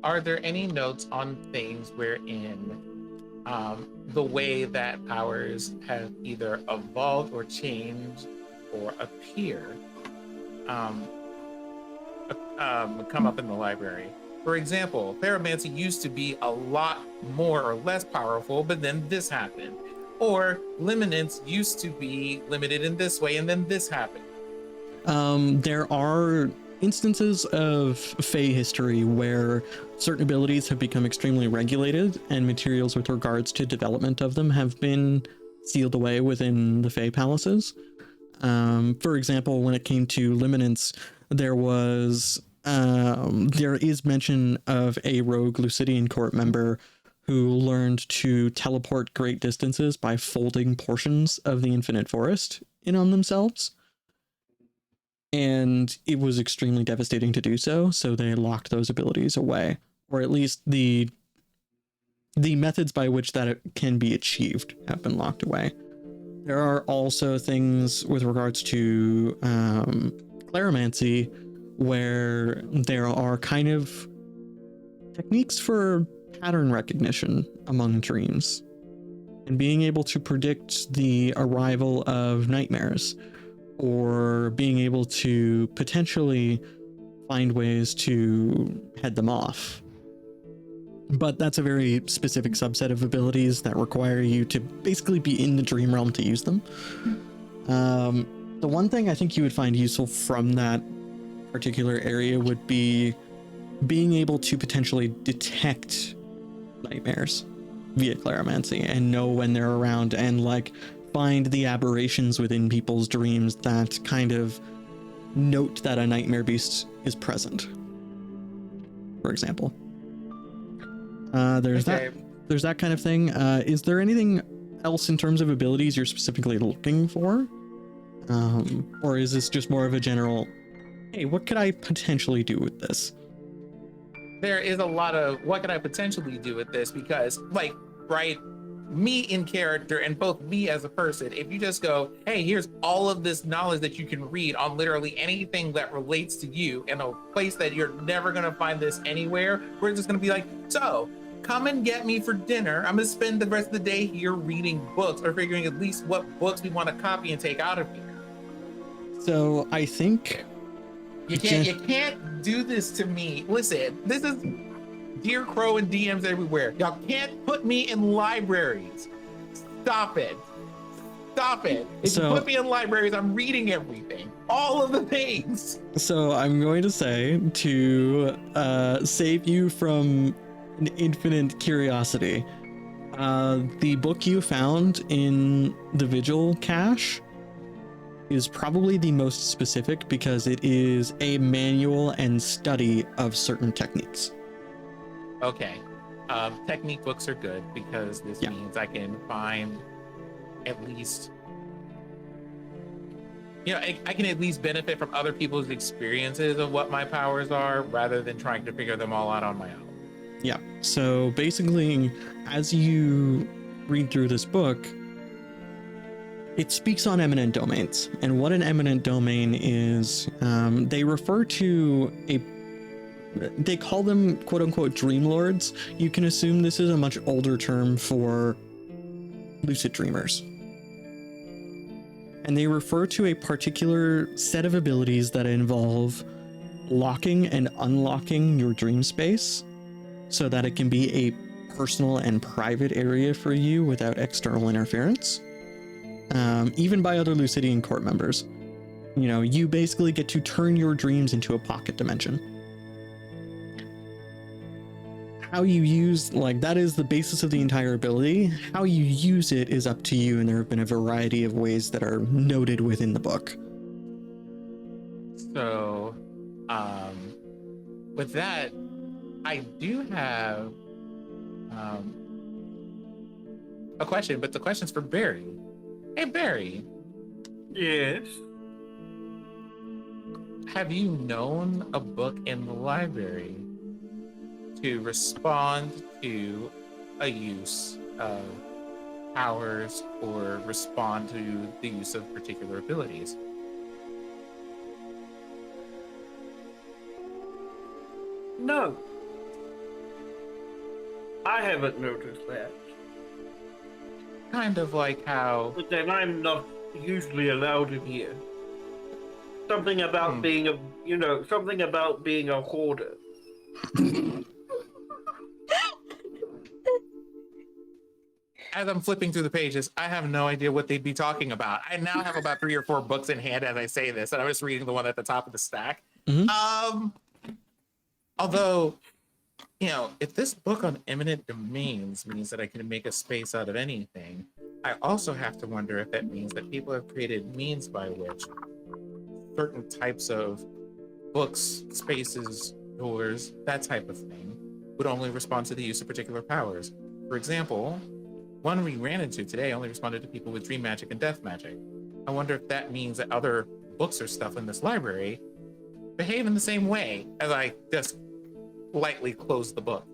Are there any notes on things wherein the way that powers have either evolved or changed or appear come up in the library? For example, Pyromancy used to be a lot more or less powerful, but then this happened. Or Liminence used to be limited in this way, and then this happened. There are instances of Fey history where certain abilities have become extremely regulated, and materials with regards to development of them have been sealed away within the Fey palaces. For example, when it came to Liminence, there is mention of a rogue Lucidian court member who learned to teleport great distances by folding portions of the infinite forest in on themselves. And it was extremely devastating to do so, so they locked those abilities away, or at least the methods by which that can be achieved have been locked away. There are also things with regards to Cleromancy, where there are kind of techniques for pattern recognition among dreams and being able to predict the arrival of nightmares, or being able to potentially find ways to head them off. But that's a very specific subset of abilities that require you to basically be in the dream realm to use them. The one thing I think you would find useful from that particular area would be being able to potentially detect nightmares via Cleromancy and know when they're around, and like find the aberrations within people's dreams that kind of note that a nightmare beast is present, for example. There's that kind of thing. Is there anything else in terms of abilities you're specifically looking for? Or is this just more of a general, hey, what could I potentially do with this? There is a lot of what could I potentially do with this, because like, right, me in character and both me as a person, if you just go, hey, here's all of this knowledge that you can read on literally anything that relates to you in a place that you're never going to find this anywhere, we're just going to be like, so come and get me for dinner. I'm going to spend the rest of the day here reading books or figuring at least what books we want to copy and take out of here. So I think you can't do this to me. Listen, this is Dear Crow and DMs everywhere. Y'all can't put me in libraries. Stop it. Stop it. If you put me in libraries, I'm reading everything. All of the things. So I'm going to say, to save you from an infinite curiosity, the book you found in the Vigil cache is probably the most specific, because it is a manual and study of certain techniques. Okay. Technique books are good, because this means I can find at least, you know, I can at least benefit from other people's experiences of what my powers are, rather than trying to figure them all out on my own. Yeah. So basically, as you read through this book, it speaks on eminent domains. And what an eminent domain is, they refer to they call them quote unquote dream lords. You can assume this is a much older term for lucid dreamers. And they refer to a particular set of abilities that involve locking and unlocking your dream space so that it can be a personal and private area for you without external interference. Even by other Lucidian court members. You know, you basically get to turn your dreams into a pocket dimension. How you use, like, that is the basis of the entire ability. How you use it is up to you, and there have been a variety of ways that are noted within the book. So, with that, I do have a question, but the question's for Barry. Hey, Barry. Yes? have you known a book in the library to respond to a use of powers or respond to the use of particular abilities? No. I haven't noticed that. Kind of like how But then I'm not usually allowed in here. Something about being a, something about being a hoarder. as I'm flipping through the pages, I have no idea what they'd be talking about. I now have about 3 or 4 books in hand as I say this, and I'm just reading the one at the top of the stack. Although, if this book on eminent domains means that I can make a space out of anything, I also have to wonder if that means that people have created means by which certain types of books, spaces, doors, that type of thing, would only respond to the use of particular powers. For example, one we ran into today only responded to people with dream magic and death magic. I wonder if that means that other books or stuff in this library behave in the same way as I just lightly close the book.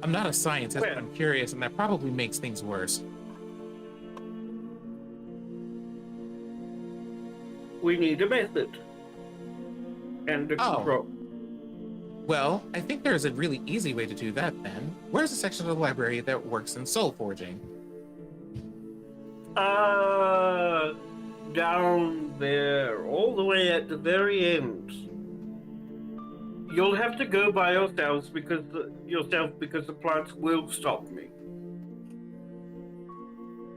I'm not a scientist, but I'm curious, and that probably makes things worse. We need a method. And a control. Well, I think there's a really easy way to do that then. Where's the section of the library that works in soul forging? Down there, all the way at the very end. You'll have to go by yourself because the plants will stop me.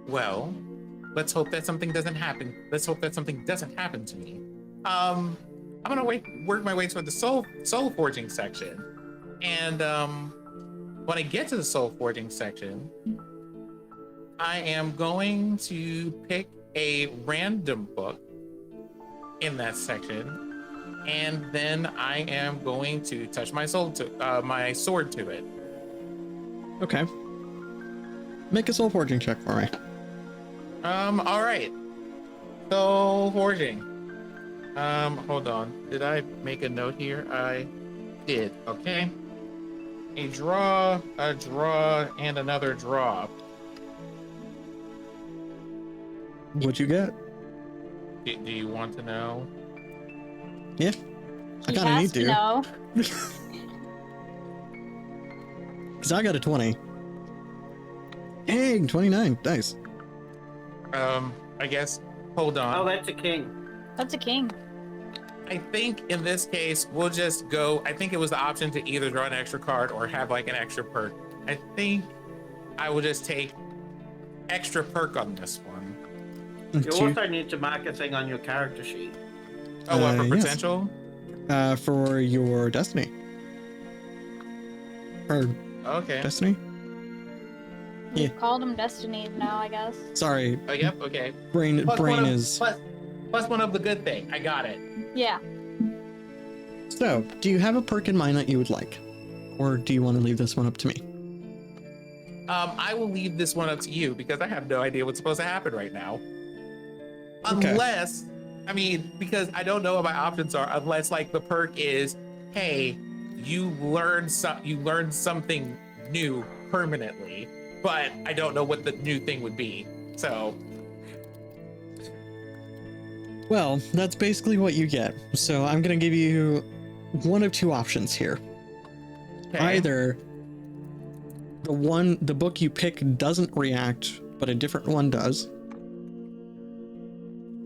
Well, let's hope that something doesn't happen. Let's hope that something doesn't happen to me. I'm gonna work my way toward the soul forging section, and when I get to the soul forging section, I am going to pick a random book in that section, and then I am going to touch my sword to it. Okay. Make a soul forging check for me. All right. Soul forging. Hold on. Did I make a note here? I did. Okay. A draw, and another draw. What'd you get? Do you want to know? Yeah. I kind of need to. No. Because I got a 20. Dang, 29. Nice. I guess. Hold on. Oh, that's a king. That's a king. I think in this case, we'll just go. I think it was the option to either draw an extra card or have like an extra perk. I think I will just take extra perk on this one. You also need to mark a thing on your character sheet. Oh, what, for yes. potential? For your destiny. Or Okay. destiny? We've Yeah. called them destinies now, I guess. Sorry. Oh, yep. Okay. Brain Plus one of the good thing. I got it. Yeah. So, do you have a perk in mind that you would like? Or do you want to leave this one up to me? I will leave this one up to you because I have no idea what's supposed to happen right now. Okay. Unless, because I don't know what my options are. Unless, like, the perk is, hey, you learn something new permanently, but I don't know what the new thing would be. So, Well, that's basically what you get. So I'm going to give you one of two options here. okay. Either the book you pick doesn't react, but a different one does.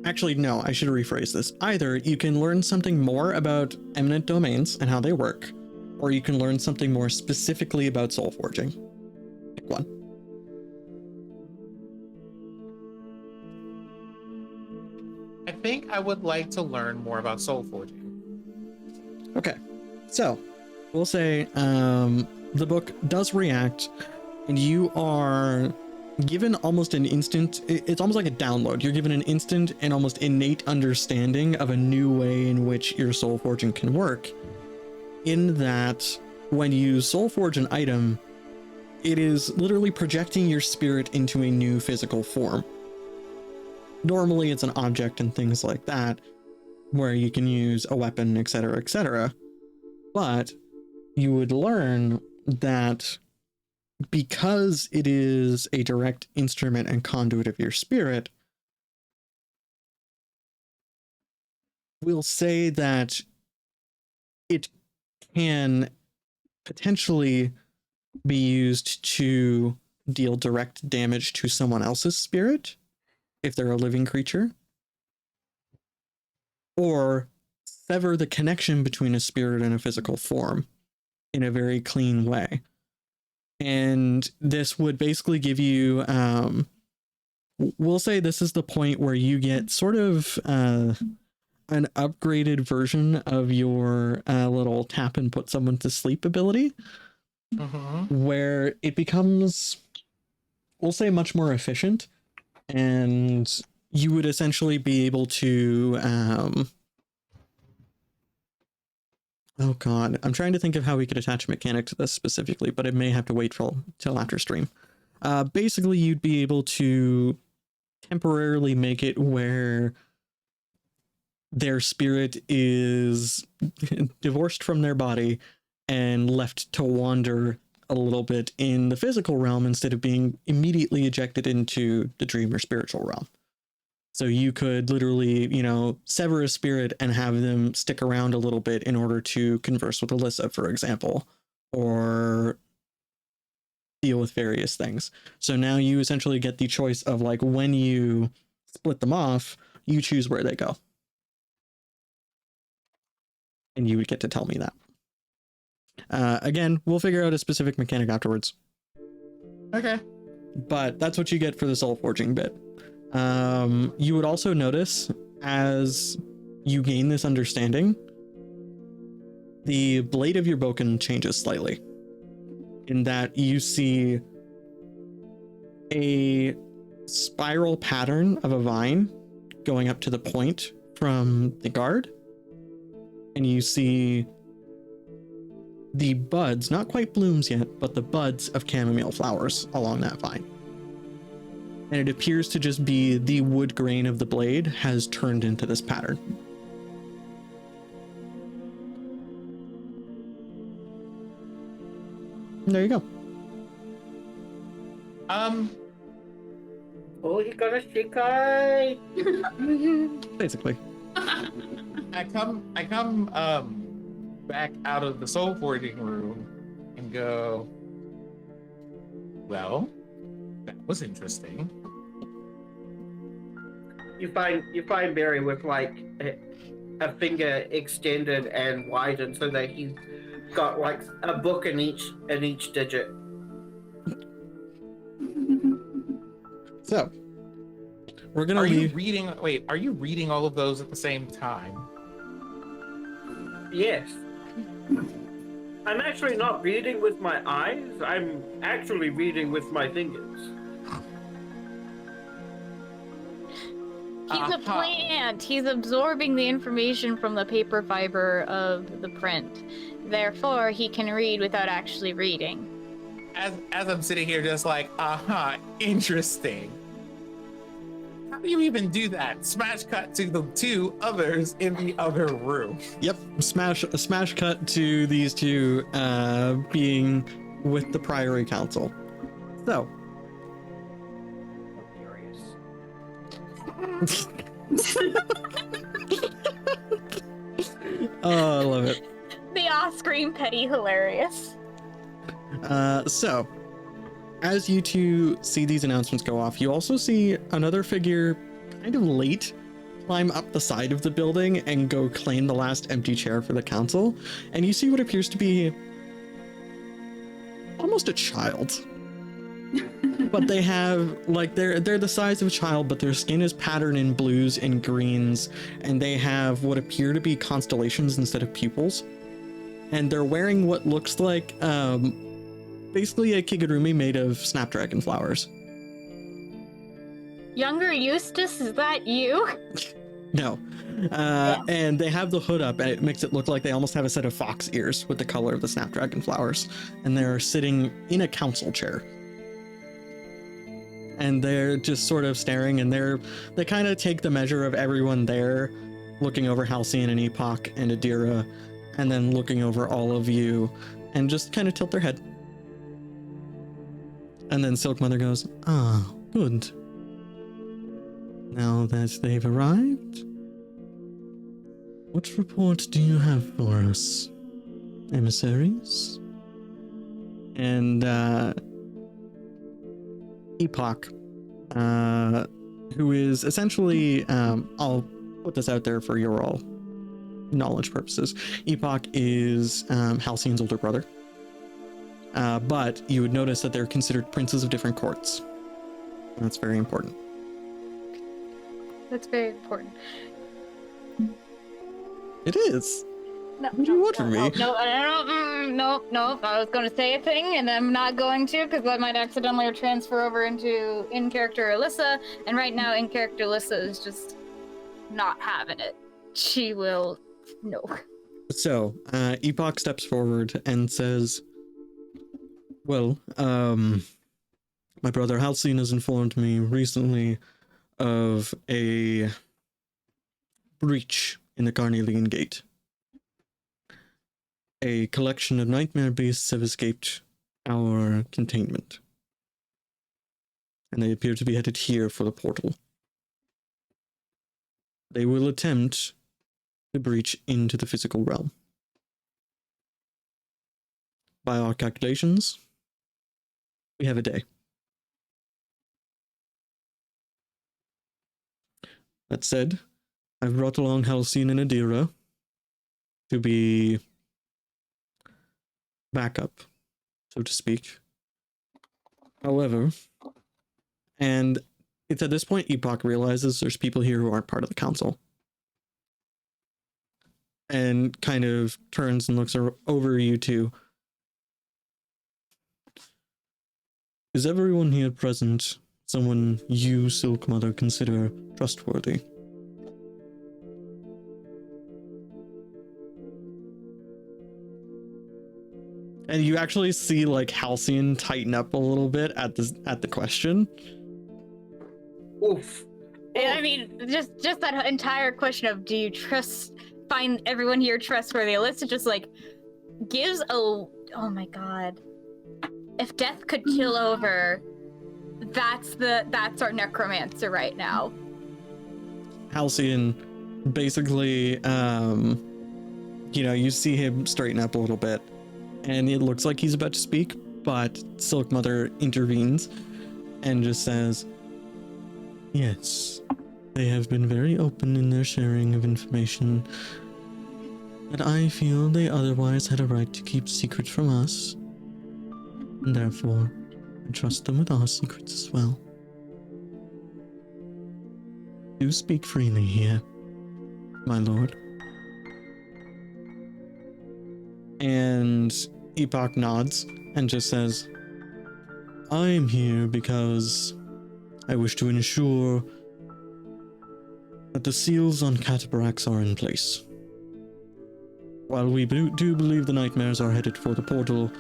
Actually, no, I should rephrase this. Either you can learn something more about eminent domains and how they work, or you can learn something more specifically about soul forging. Pick one. I think I would like to learn more about soul forging. Okay, so we'll say the book does react, and you are given almost an instant, it's almost like a download. You're given an instant and almost innate understanding of a new way in which your soul forging can work. In that, when you soul forge an item, it is literally projecting your spirit into a new physical form. Normally it's an object and things like that, where you can use a weapon, etc., etc. But you would learn that because it is a direct instrument and conduit of your spirit, we'll say that it can potentially be used to deal direct damage to someone else's spirit if they're a living creature, or sever the connection between a spirit and a physical form in a very clean way. And this would basically give you, we'll say this is the point where you get sort of an upgraded version of your little tap and put someone to sleep ability, where it becomes, we'll say, much more efficient, and you would essentially be able to oh god, I'm trying to think of how we could attach a mechanic to this specifically, but it may have to wait till after stream. Basically, you'd be able to temporarily make it where their spirit is divorced from their body and left to wander a little bit in the physical realm instead of being immediately ejected into the dream or spiritual realm. So you could literally, sever a spirit and have them stick around a little bit in order to converse with Alyssa, for example, or deal with various things. So now you essentially get the choice of, like, when you split them off, you choose where they go. And you would get to tell me that. Again, we'll figure out a specific mechanic afterwards. Okay. But that's what you get for the soul forging bit. You would also notice, as you gain this understanding, the blade of your boken changes slightly, in that you see a spiral pattern of a vine going up to the point from the guard, and you see the buds, not quite blooms yet, but the buds of chamomile flowers along that vine. And it appears to just be the wood grain of the blade has turned into this pattern. And there you go. Oh, he got a shikai. Basically. I come back out of the soul forging room and go, well, that was interesting. You find Barry with like a finger extended and widened so that he's got like a book in each digit. So we're gonna Are you leave. reading? Wait, are you reading all of those at the same time? Yes. I'm actually not reading with my eyes. I'm actually reading with my fingers. He's a plant. He's absorbing the information from the paper fiber of the print. Therefore, he can read without actually reading. As I'm sitting here just like, interesting. How do you even do that? Smash cut to the two others in the other room. Yep, smash cut to these two being with the Priory Council. So. Oh, I love it. The off-screen petty hilarious. So, as you two see these announcements go off, you also see another figure kind of late climb up the side of the building and go claim the last empty chair for the council. And you see what appears to be almost a child. But they have, like, they're the size of a child, but their skin is patterned in blues and greens, and they have what appear to be constellations instead of pupils. And they're wearing what looks like basically a kigurumi made of snapdragon flowers. Younger Eustace, is that you? No. And they have the hood up, and it makes it look like they almost have a set of fox ears with the color of the snapdragon flowers. And they're sitting in a council chair. and they're just sort of staring, and they kind of take the measure of everyone there, looking over Halcyon and Epoch and Adira, and then looking over all of you, and just kind of tilt their head. And then Silk Mother goes, "Ah, good. Now that they've arrived, what report do you have for us, emissaries?" And Epoch, who is essentially, I'll put this out there for your all knowledge purposes. Epoch is Halcyon's older brother. But you would notice that they're considered princes of different courts. And that's very important. That's very important. It is. No, What do you want from me? No. I was going to say a thing, and I'm not going to, because I might accidentally transfer over into in-character Alyssa, and right now in-character Alyssa is just not having it. She will... No. So, Epoch steps forward and says, "Well, my brother Halcyon has informed me recently of a breach in the Carnelian Gate. A collection of nightmare beasts have escaped our containment, and they appear to be headed here for the portal. They will attempt to breach into the physical realm. By our calculations, we have a day. That said, I've brought along Halcyon and Adira to be backup, so to speak. However, and it's at this point Epoch realizes there's people here who aren't part of the council, and kind of turns and looks over you two. Is everyone here present someone you, Silk Mother, consider trustworthy?" And you actually see like Halcyon tighten up a little bit at the question. Oof. And I mean, just that entire question of do you find everyone here trustworthy? Alyssa just like gives a, oh my god. If death could kill over, that's our necromancer right now. Halcyon basically, you see him straighten up a little bit, and it looks like he's about to speak, but Silk Mother intervenes and just says, "Yes, they have been very open in their sharing of information that I feel they otherwise had a right to keep secret from us, and therefore I trust them with our secrets as well. Do speak freely here, my lord." And Epoch nods and just says, "I am here because I wish to ensure that the seals on Catabrax are in place. While we do believe the nightmares are headed for the portal,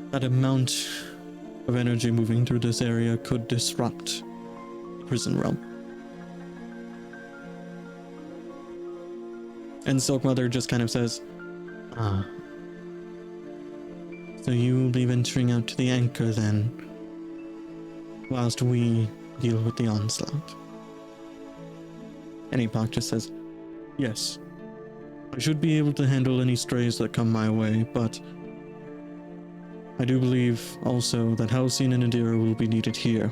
that amount of energy moving through this area could disrupt the prison realm." And Silk Mother just kind of says, "Ah. So you will be venturing out to the anchor then, whilst we deal with the onslaught." And Epoch just says, "Yes. I should be able to handle any strays that come my way, but I do believe also that Halcyon and Adira will be needed here.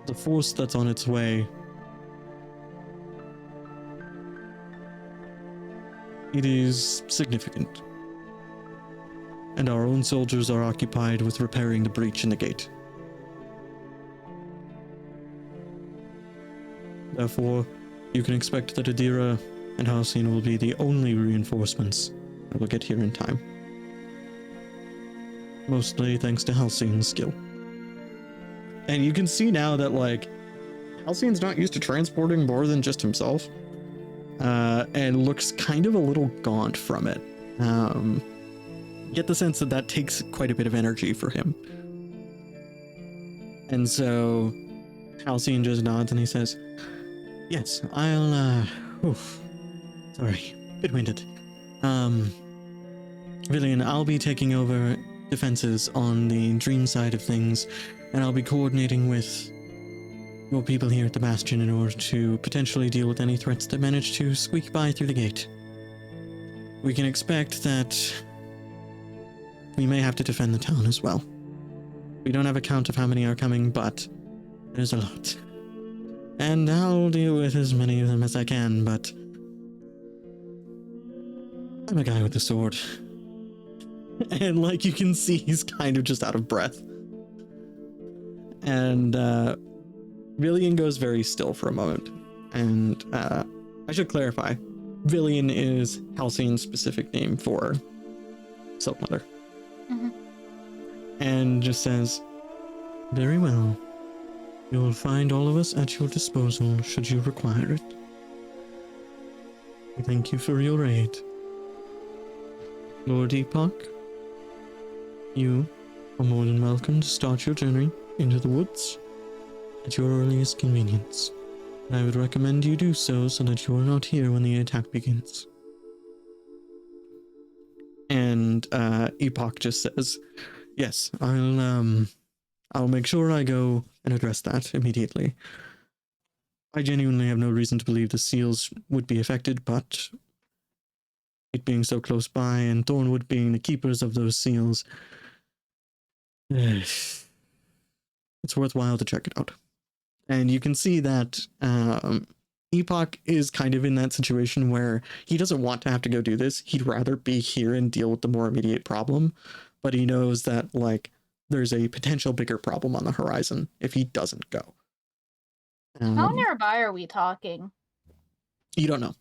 The force that's on its way, it is significant, and our own soldiers are occupied with repairing the breach in the gate. Therefore, you can expect that Adira and Halcyon will be the only reinforcements that will get here in time. Mostly thanks to Halcyon's skill." And you can see now that, like, Halcyon's not used to transporting more than just himself, and looks kind of a little gaunt from it. Get the sense that takes quite a bit of energy for him. And so Halcyon just nods and he says, yes, I'll, sorry, bit winded. Villian, I'll be taking over defenses on the dream side of things, and I'll be coordinating with your people here at the Bastion in order to potentially deal with any threats that manage to squeak by through the gate. We can expect that we may have to defend the town as well. We don't have a count of how many are coming, but there's a lot. And I'll deal with as many of them as I can, but I'm a guy with a sword. And like you can see, he's kind of just out of breath. And Villian goes very still for a moment. And I should clarify, Villian is Halcyon's specific name for Silk Mother. Mm-hmm. And just says, very well. You will find all of us at your disposal should you require it. Thank you for your aid. Lord Epoch, you are more than welcome to start your journey into the woods at your earliest convenience. And I would recommend you do so that you are not here when the attack begins. And Epoch just says, yes, I'll make sure I go and address that immediately. I genuinely have no reason to believe the seals would be affected, but it being so close by and Thornwood being the keepers of those seals, it's worthwhile to check it out. And you can see that Epoch is kind of in that situation where he doesn't want to have to go do this. He'd rather be here and deal with the more immediate problem, but he knows that, like, there's a potential bigger problem on the horizon if he doesn't go. How nearby are we talking? You don't know.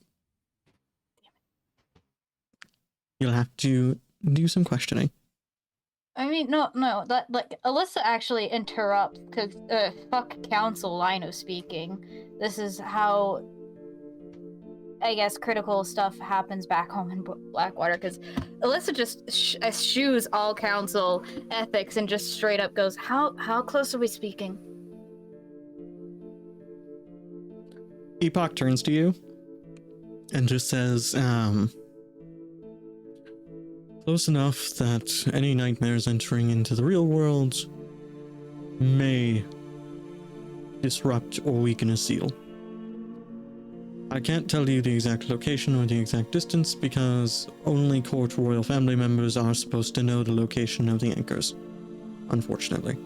You'll have to do some questioning. I mean, no, that, like, Alyssa actually interrupts, because, fuck council line of speaking. This is how, I guess, critical stuff happens back home in Blackwater, because Alyssa just eschews all council ethics and just straight up goes, how close are we speaking? Epoch turns to you and just says, close enough that any nightmares entering into the real world may disrupt or weaken a seal. I can't tell you the exact location or the exact distance because only court royal family members are supposed to know the location of the anchors, unfortunately.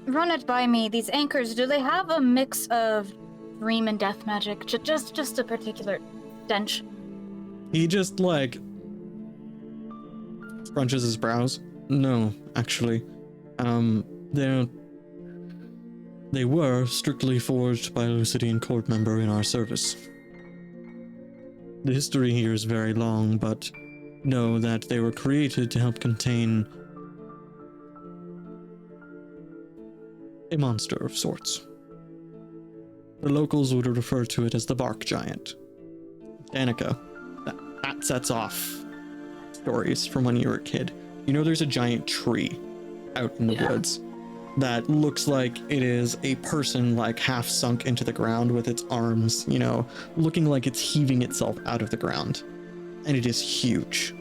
Run it by me. These anchors, do they have a mix of dream and death magic? Just a particular stench? He just, like, scrunches his brows. No, actually. They were strictly forged by a Lucidian court member in our service. The history here is very long, but know that they were created to help contain a monster of sorts. The locals would refer to it as the bark giant. Danika, that sets off stories from when you were a kid. You know there's a giant tree out in the woods that looks like it is a person, like, half sunk into the ground with its arms, you know, looking like it's heaving itself out of the ground. And it is huge.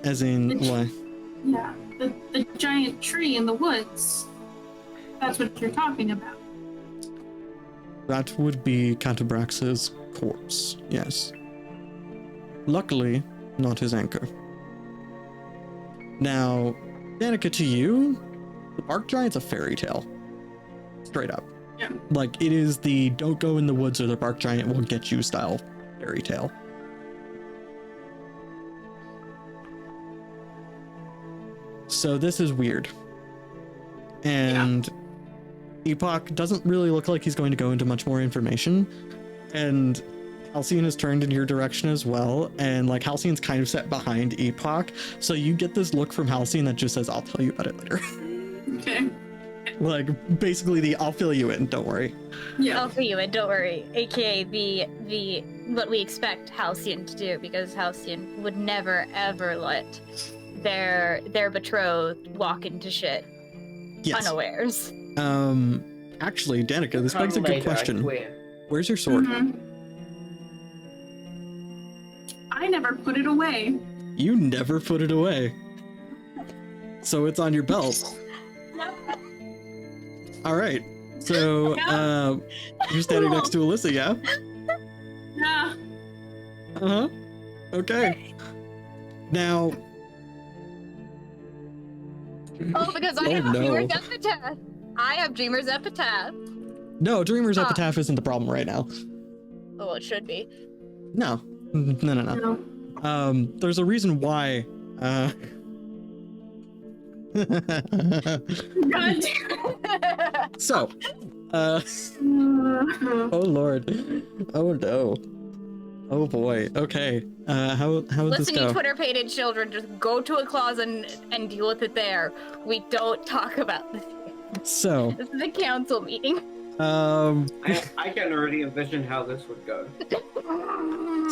As in, like... Yeah, the giant tree in the woods. That's what you're talking about. That would be Catabrax's corpse, yes. Luckily, not his anchor. Now, Danika, to you, the bark giant's a fairy tale. Straight up. Yeah. Like, it is the don't go in the woods or the bark giant will get you style fairy tale. So this is weird. And Epoch doesn't really look like he's going to go into much more information. And Halcyon has turned in your direction as well, and like Halcyon's kind of set behind Epoch, so you get this look from Halcyon that just says, I'll tell you about it later. Okay. Like, basically I'll fill you in, don't worry. Yeah. I'll fill you in, don't worry. AKA the what we expect Halcyon to do, because Halcyon would never ever let their betrothed walk into shit. Yes. unawares. Actually, Danika, this begs a Come good later, I question. swear. Where's your sword? Mhm. I never put it away. You never put it away. So it's on your belt. All right. So, you're standing next to Alyssa, yeah? Yeah. Uh-huh. Okay. Now... Oh, because I Oh, have no. Dreamer's Epitaph. I have Dreamer's Epitaph. No, Dreamer's Epitaph isn't the problem right now. Oh, well, it should be. No. No. No. There's a reason why, God damn. So, oh lord. Oh no. Oh boy. Okay. How would this Listen, you go? Twitter-pated children, just go to a closet and deal with it there. We don't talk about this. So, This is a council meeting. I can already envision how this would go.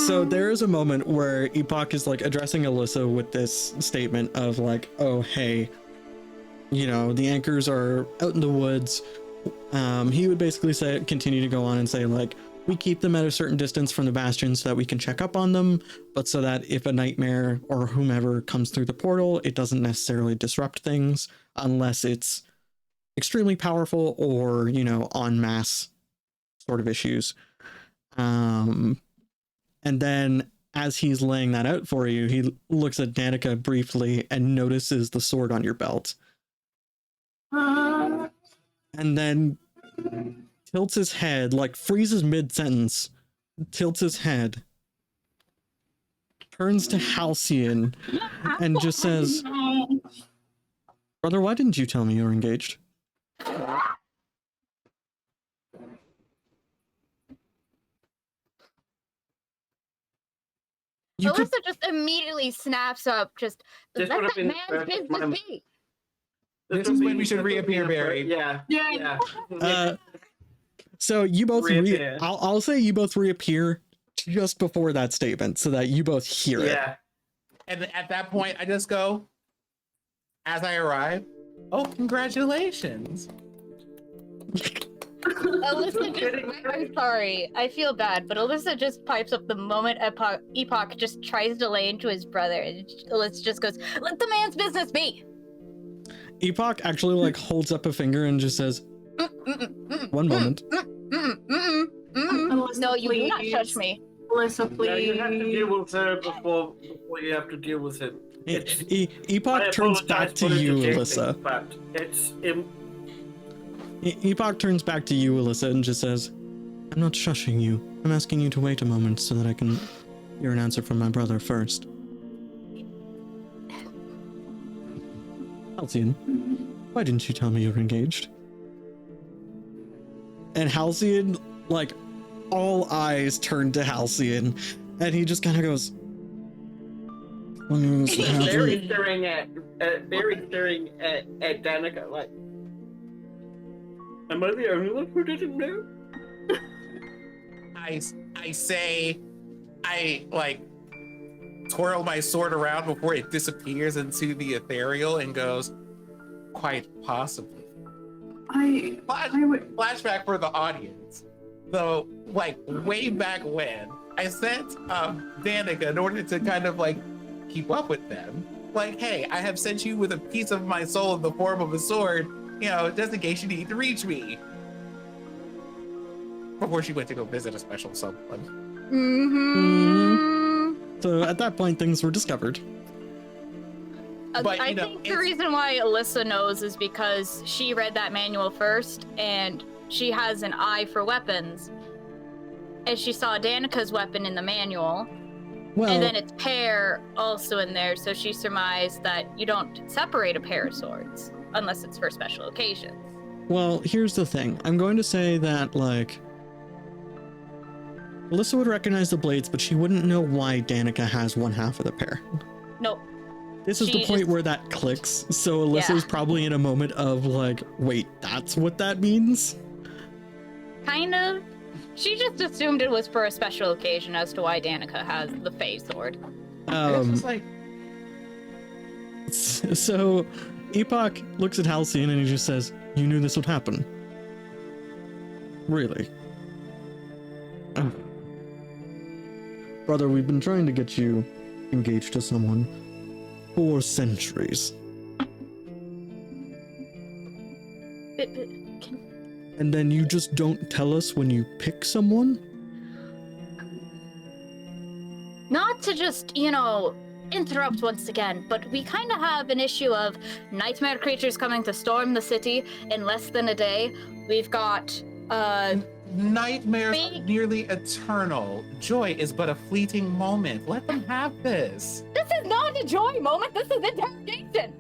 So there is a moment where Epoch is like addressing Alyssa with this statement of like, oh hey, you know, the anchors are out in the woods. He would basically continue to go on and say like, we keep them at a certain distance from the bastion so that we can check up on them, but so that if a nightmare or whomever comes through the portal, it doesn't necessarily disrupt things unless it's extremely powerful or, you know, en masse sort of issues. And then as he's laying that out for you, he looks at Danika briefly and notices the sword on your belt. And then tilts his head, like freezes mid-sentence, tilts his head, turns to Halcyon, and just says, brother, why didn't you tell me you were engaged? You Alyssa could, just immediately snaps up, just, This let would have that been man's my- business be. This is when we should reappear, Barry. Yeah. Yeah. so you both Reappear. I'll say you both reappear just before that statement so that you both hear it. Yeah. And at that point, I just go, as I arrive, oh, congratulations. Alyssa just, I'm sorry, I feel bad, but Alyssa just pipes up the moment Epoch just tries to lay into his brother, and Alyssa just goes, let the man's business be! Epoch actually like holds up a finger and just says, one moment. Alyssa, No, you do not please. touch me. Alyssa, No, you have to please. deal with her before you have to deal with him. It's, Epoch I turns back apologize to for you, interjecting, Alyssa. But it's Epoch turns back to you, Alyssa, and just says, I'm not shushing you. I'm asking you to wait a moment so that I can hear an answer from my brother first. Halcyon, why didn't you tell me you were engaged? And Halcyon, like, all eyes turn to Halcyon, and he just kind of goes, very staring at Danika, like, am I the only one who didn't know? I say, I like twirl my sword around before it disappears into the ethereal and goes, quite possibly. I would. Flashback for the audience. So, like, way back when, I sent Danika in order to kind of like keep up with them. Like, hey, I have sent you with a piece of my soul in the form of a sword, you know, just in case you need to reach me. Before she went to go visit a special someone. So at that point, things were discovered. But, I you know, think the it's- reason why Alyssa knows is because she read that manual first, and she has an eye for weapons. And she saw Danika's weapon in the manual, Well, and then its pair also in there, so she surmised that you don't separate a pair of swords unless it's for special occasions. well, here's the thing. I'm going to say that, like, Alyssa would recognize the blades, but she wouldn't know why Danika has one half of the pair. Nope. This is the She point just- where that clicks, so Alyssa's Yeah. probably in a moment of like, wait, that's what that means? Kind of. She just assumed it was for a special occasion as to why Danika has the Fae sword. It's just like, So Epoch looks at Halcyon and he just says, "You knew this would happen? Really?" Oh. Brother, we've been trying to get you engaged to someone for centuries. And then you just don't tell us when you pick someone? Not to just, interrupt once again, but we kind of have an issue of nightmare creatures coming to storm the city in less than a day. We've got, Nightmares are Big- nearly eternal. Joy is but a fleeting moment. Let them have this. This is not a joy moment, this is interrogation!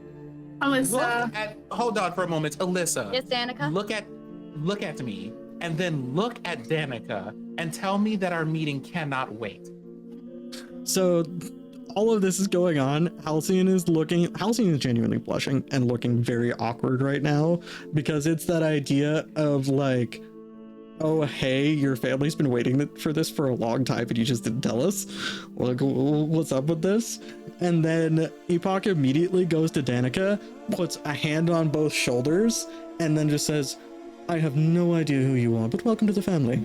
Alyssa, Hold on for a moment, Alyssa. Yes, Danika? Look at me, and then look at Danika, and tell me that our meeting cannot wait. So all of this is going on. Halcyon is genuinely blushing and looking very awkward right now, because it's that idea of like, oh, hey, your family's been waiting for this for a long time and you just didn't tell us. Like, what's up with this? And then Epoch immediately goes to Danika, puts a hand on both shoulders, and then just says, "I have no idea who you are, but welcome to the family."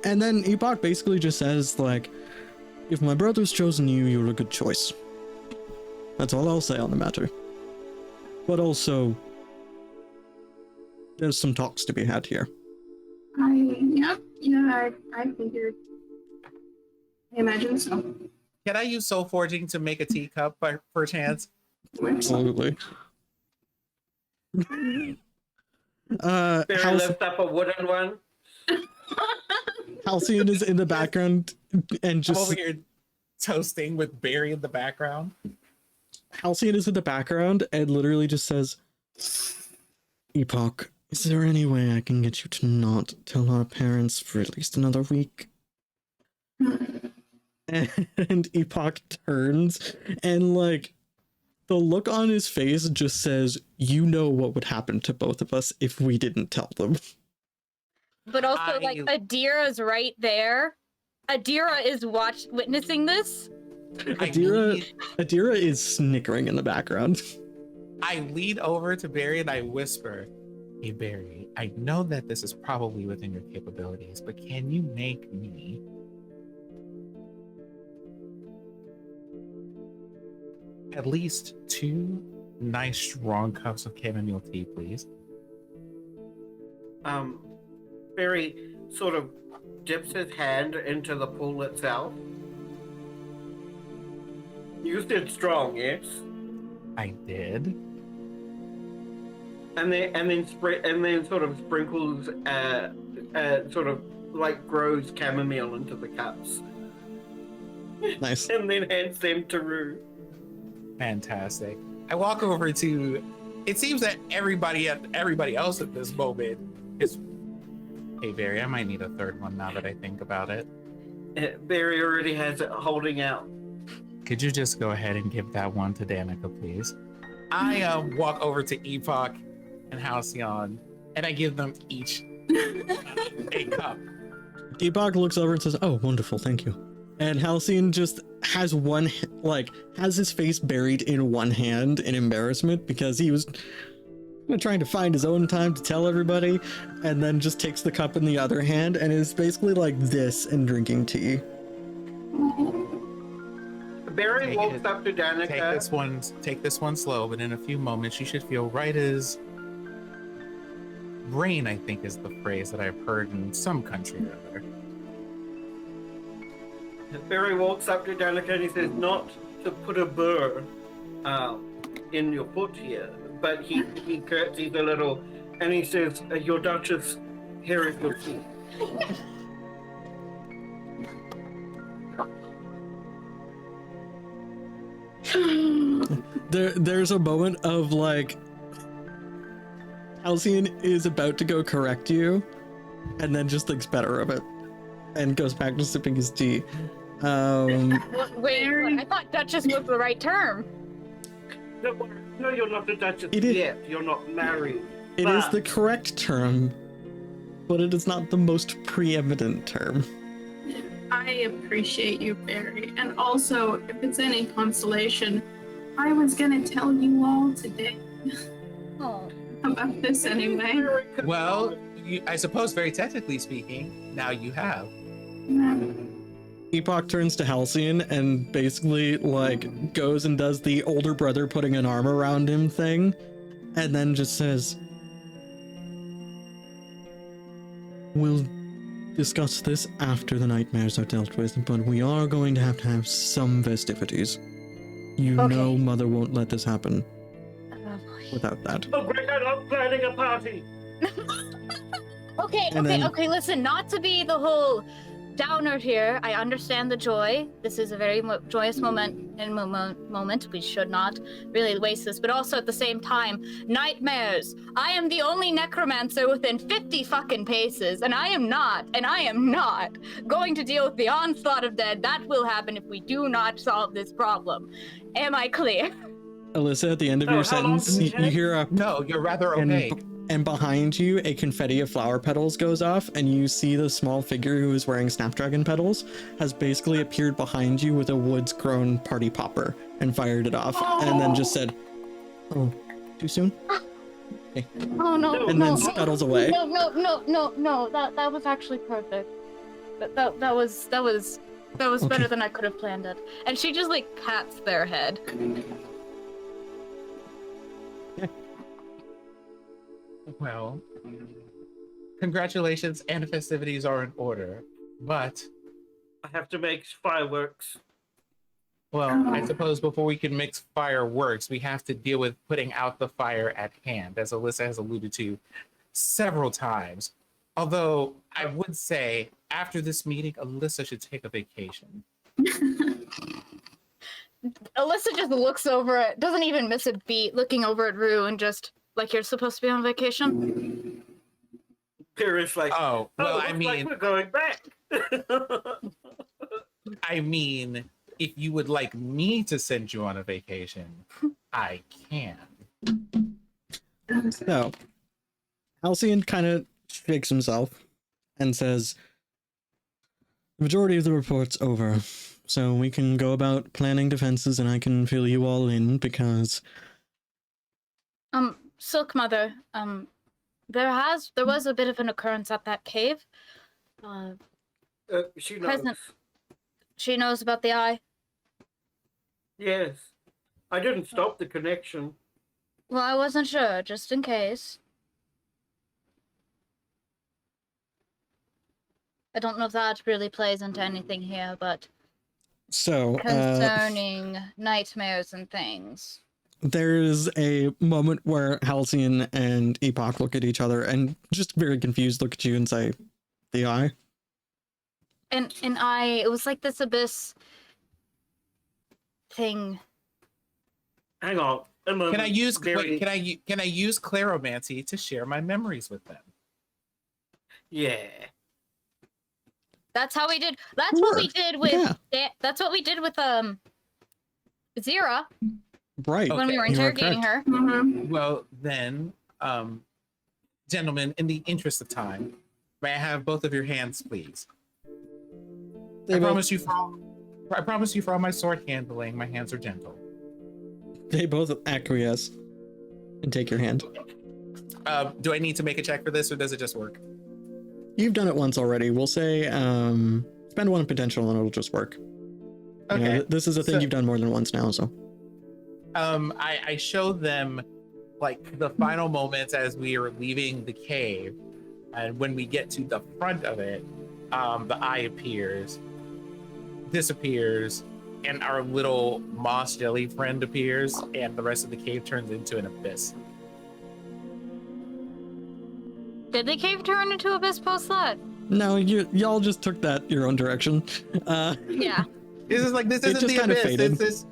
And then Epoch basically just says, like, "If my brother's chosen you, you're a good choice." That's all I'll say on the matter. But also, there's some talks to be had here. I figured. I imagine so. Can I use soul forging to make a teacup for chance? Absolutely. Barry lifts up a wooden one. Halcyon is in the background and I'm just over here toasting with Barry in the background. Halcyon is in the background and literally just says, "Epoch, is there any way I can get you to not tell our parents for at least another week?" And Epoch turns and like the look on his face just says, "You know what would happen to both of us if we didn't tell them." But also, like, Adira's right there. Adira is witnessing this. Adira is snickering in the background. I lean over to Barry and I whisper, "Hey Barry, I know that this is probably within your capabilities, but can you make me at least 2 nice strong cups of chamomile tea, please?" Barry sort of dips his hand into the pool itself. You said strong, yes? I did. And then sort of sprinkles, sort of like grows chamomile into the cups, Nice. and then hands them to Rue. Fantastic. I walk over to. It seems that everybody else at this moment is. Hey Barry, I might need a third one now that I think about it. Barry already has it holding out. Could you just go ahead and give that one to Danika, please? I walk over to Epoch and Halcyon, and I give them each a cup. Epoch looks over and says, "Oh, wonderful, thank you." And Halcyon just has has his face buried in one hand in embarrassment because he was trying to find his own time to tell everybody, and then just takes the cup in the other hand and is basically like this and drinking tea. Barry walks up to Danika. Take this one slow, but in a few moments you should feel right as rain, I think is the phrase that I've heard in some country or other. Barry walks up to Danika and he says, "Not to put a burr in your foot here," but he curtsies a little and he says, "Your Duchess, here is your tea." There's a moment of like Halcyon is about to go correct you and then just thinks better of it and goes back to sipping his tea. Wait, I thought Duchess was the right term. No, you're not the Duchess yet. You're not married. It is the correct term, but it is not the most preeminent term. I appreciate you, Barry. And also, if it's any consolation, I was gonna tell you all today Oh. about this anyway. Well, I suppose very technically speaking, now you have. Epoch turns to Halcyon and basically like goes and does the older brother putting an arm around him thing, and then just says, "We'll discuss this after the nightmares are dealt with, but we are going to have some festivities. You Okay. know Mother won't let this happen without that." Oh, Greg, I'm not planning a party. Okay, And then- okay, listen, not to be the whole downer here. I understand the joy. This is a very joyous moment. We should not really waste this, but also at the same time, nightmares. I am the only necromancer within 50 fucking paces, and I am not going to deal with the onslaught of dead that will happen if we do not solve this problem. Am I clear? Alyssa, at the end of Oh, your how long sentence, does it you take? hear a No, you're rather and, opaque. and behind you, a confetti of flower petals goes off, and you see the small figure who is wearing snapdragon petals has basically appeared behind you with a woods grown party popper and fired it off, and then just said, "Oh, too soon?" Oh no, And no, then scuttles away. No. That was actually perfect. That was Okay. better than I could have planned it. And she just like pats their head. Well, congratulations and festivities are in order, but, I have to make fireworks. well, I suppose before we can mix fireworks, we have to deal with putting out the fire at hand, as Alyssa has alluded to several times. Although, I would say, after this meeting, Alyssa should take a vacation. Alyssa just looks over it, doesn't even miss a beat, looking over at Rue and just like, "You're supposed to be on vacation?" Pyrrhus like, Oh, well, looks I like mean, we're going back. if you would like me to send you on a vacation, I can. So, Halcyon kind of shakes himself and says, "The majority of the report's over, so we can go about planning defenses and I can fill you all in because Silk Mother, there was a bit of an occurrence at that cave. She knows. Present. She knows about the eye. Yes. I didn't stop the connection. Well, I wasn't sure, just in case. I don't know if that really plays into anything here, but so concerning nightmares and things. there's a moment where Halcyon and Epoch look at each other and just very confused look at you and say, "The eye?" And it was like this abyss thing. Hang on. A moment. Can I use Very- can I use claromancy to share my memories with them? Yeah. That's how we did. That's what we Sure. did with. Yeah. That's what we did with Zira Right. when we were Okay, you are interrogating her. Well, then, gentlemen, in the interest of time, may I have both of your hands, please? They I both, promise you for all my sword handling, my hands are gentle. they both acquiesce and take your hand. Do I need to make a check for this, or does it just work? You've done it once already. We'll say spend one potential and it'll just work. You know, Okay. this is a thing So- you've done more than once now, so. I show them like the final moments as we are leaving the cave, and when we get to the front of it, the eye appears, disappears, and our little moss jelly friend appears, and the rest of the cave turns into an abyss. Did the cave turn into abyss post that? No, y'all just took that your own direction. Yeah, This It isn't just the kinda abyss. faded. This is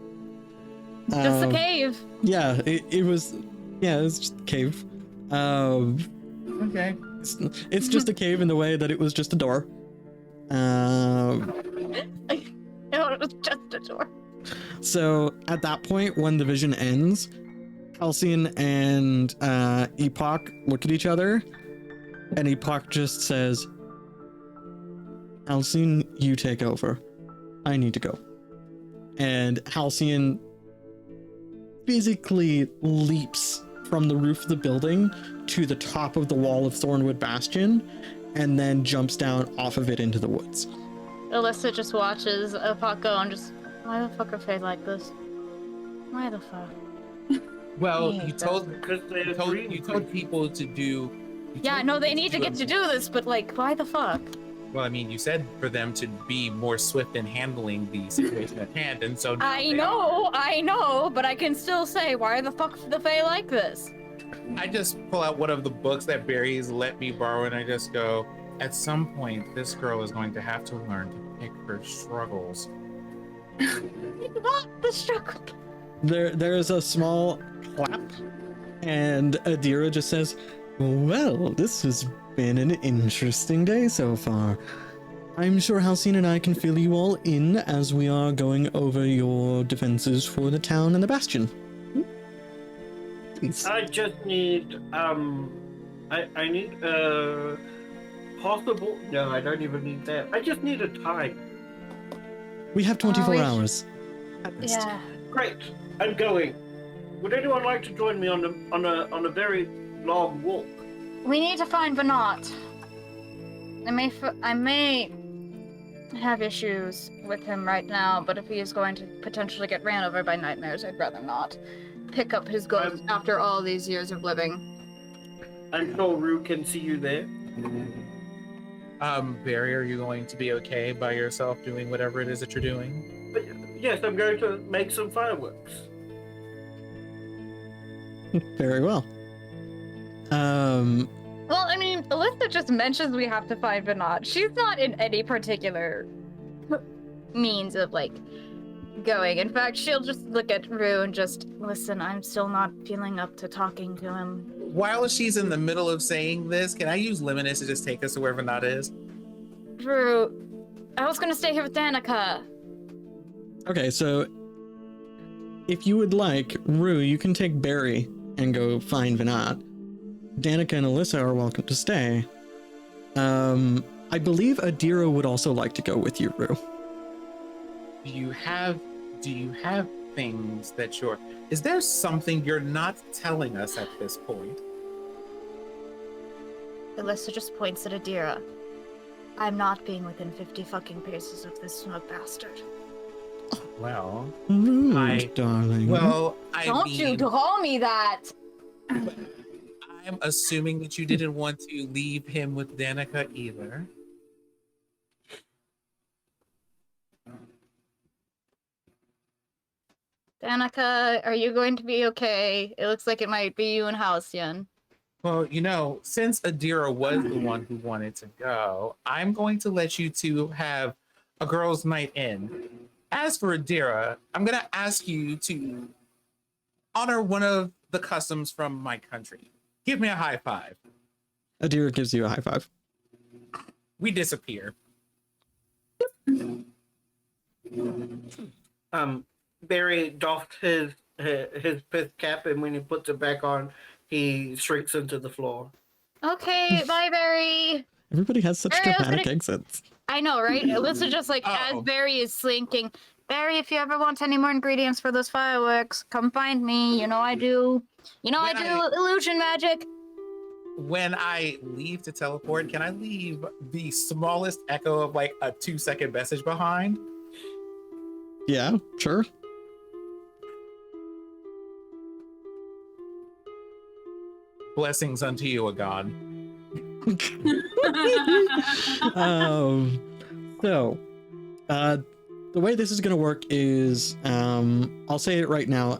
just the um, cave. Yeah, it was. Yeah, it's just a cave. okay. It's just a cave in the way that it was just a door. It was just a door. So at that point, when the vision ends, Halcyon and Epoch look at each other, and Epoch just says, Halcyon, you take over. I need to go. And Halcyon physically leaps from the roof of the building to the top of the wall of Thornwood Bastion, and then jumps down off of it into the woods. Alyssa just watches Apak go and just, why the fuck are they like this? Why the fuck? Well, Yeah, you told Because they're you told people to do. Yeah, no, they need to get to do this, but like, why the fuck? Well, I mean, you said for them to be more swift in handling the situation at hand, and so now I they are. know, but I can still say, why the fuck the Fae like this? I just pull out one of the books that Barry's let me borrow, and I just go, at some point, this girl is going to have to learn to pick her struggles. What the struggle? There is a small clap, and Adira just says, well, this has been an interesting day so far. I'm sure Halcyon and I can fill you all in as we are going over your defenses for the town and the bastion. Please. I just need I need possible. No, I don't even need that. I just need a time. We have 24 we- hours. At least. Yeah. Great, I'm going. Would anyone like to join me on a very long walk? We need to find Banat. I may have issues with him right now, but if he is going to potentially get ran over by nightmares, I'd rather not pick up his ghost after all these years of living. I'm sure Rue can see you there. Barry, are you going to be okay by yourself doing whatever it is that you're doing? But, yes, I'm going to make some fireworks. Very well. Well, I mean, Alyssa just mentions we have to find Banat. She's not in any particular means of, like, going. In fact, she'll just look at Rue and just, listen, I'm still not feeling up to talking to him. While she's in the middle of saying this, can I use Luminous to just take us to where Vanat is? Rue, I was gonna stay here with Danika. Okay, so if you would like, Rue, you can take Barry and go find Vinat. Danika and Alyssa are welcome to stay. I believe Adira would also like to go with you, Rue. Do you have things that you're... Is there something you're not telling us at this point? Alyssa just points at Adira. I'm not being within 50 fucking paces of this smug bastard. Well, Rude, darling. Don't you call me that! I'm assuming that you didn't want to leave him with Danika either. Danika, are you going to be okay? It looks like it might be you and Halcyon. Well, you know, since Adira was the one who wanted to go, I'm going to let you two have a girls' night in. As for Adira, I'm going to ask you to honor one of the customs from my country. Give me a high five. Adira gives you a high five. We disappear. Barry doffed his fifth cap, and when he puts it back on, he shrinks into the floor. Okay, bye, Barry. Everybody has such Barry, I was dramatic gonna- exits. I know, right? Alyssa just like, as Barry is slinking, Barry, if you ever want any more ingredients for those fireworks, come find me. You know I do. You know I do illusion magic. When I leave to teleport, can I leave the smallest echo of like a 2-second message behind? Yeah, sure. Blessings unto you, Agon. So, the way this is going to work is, I'll say it right now.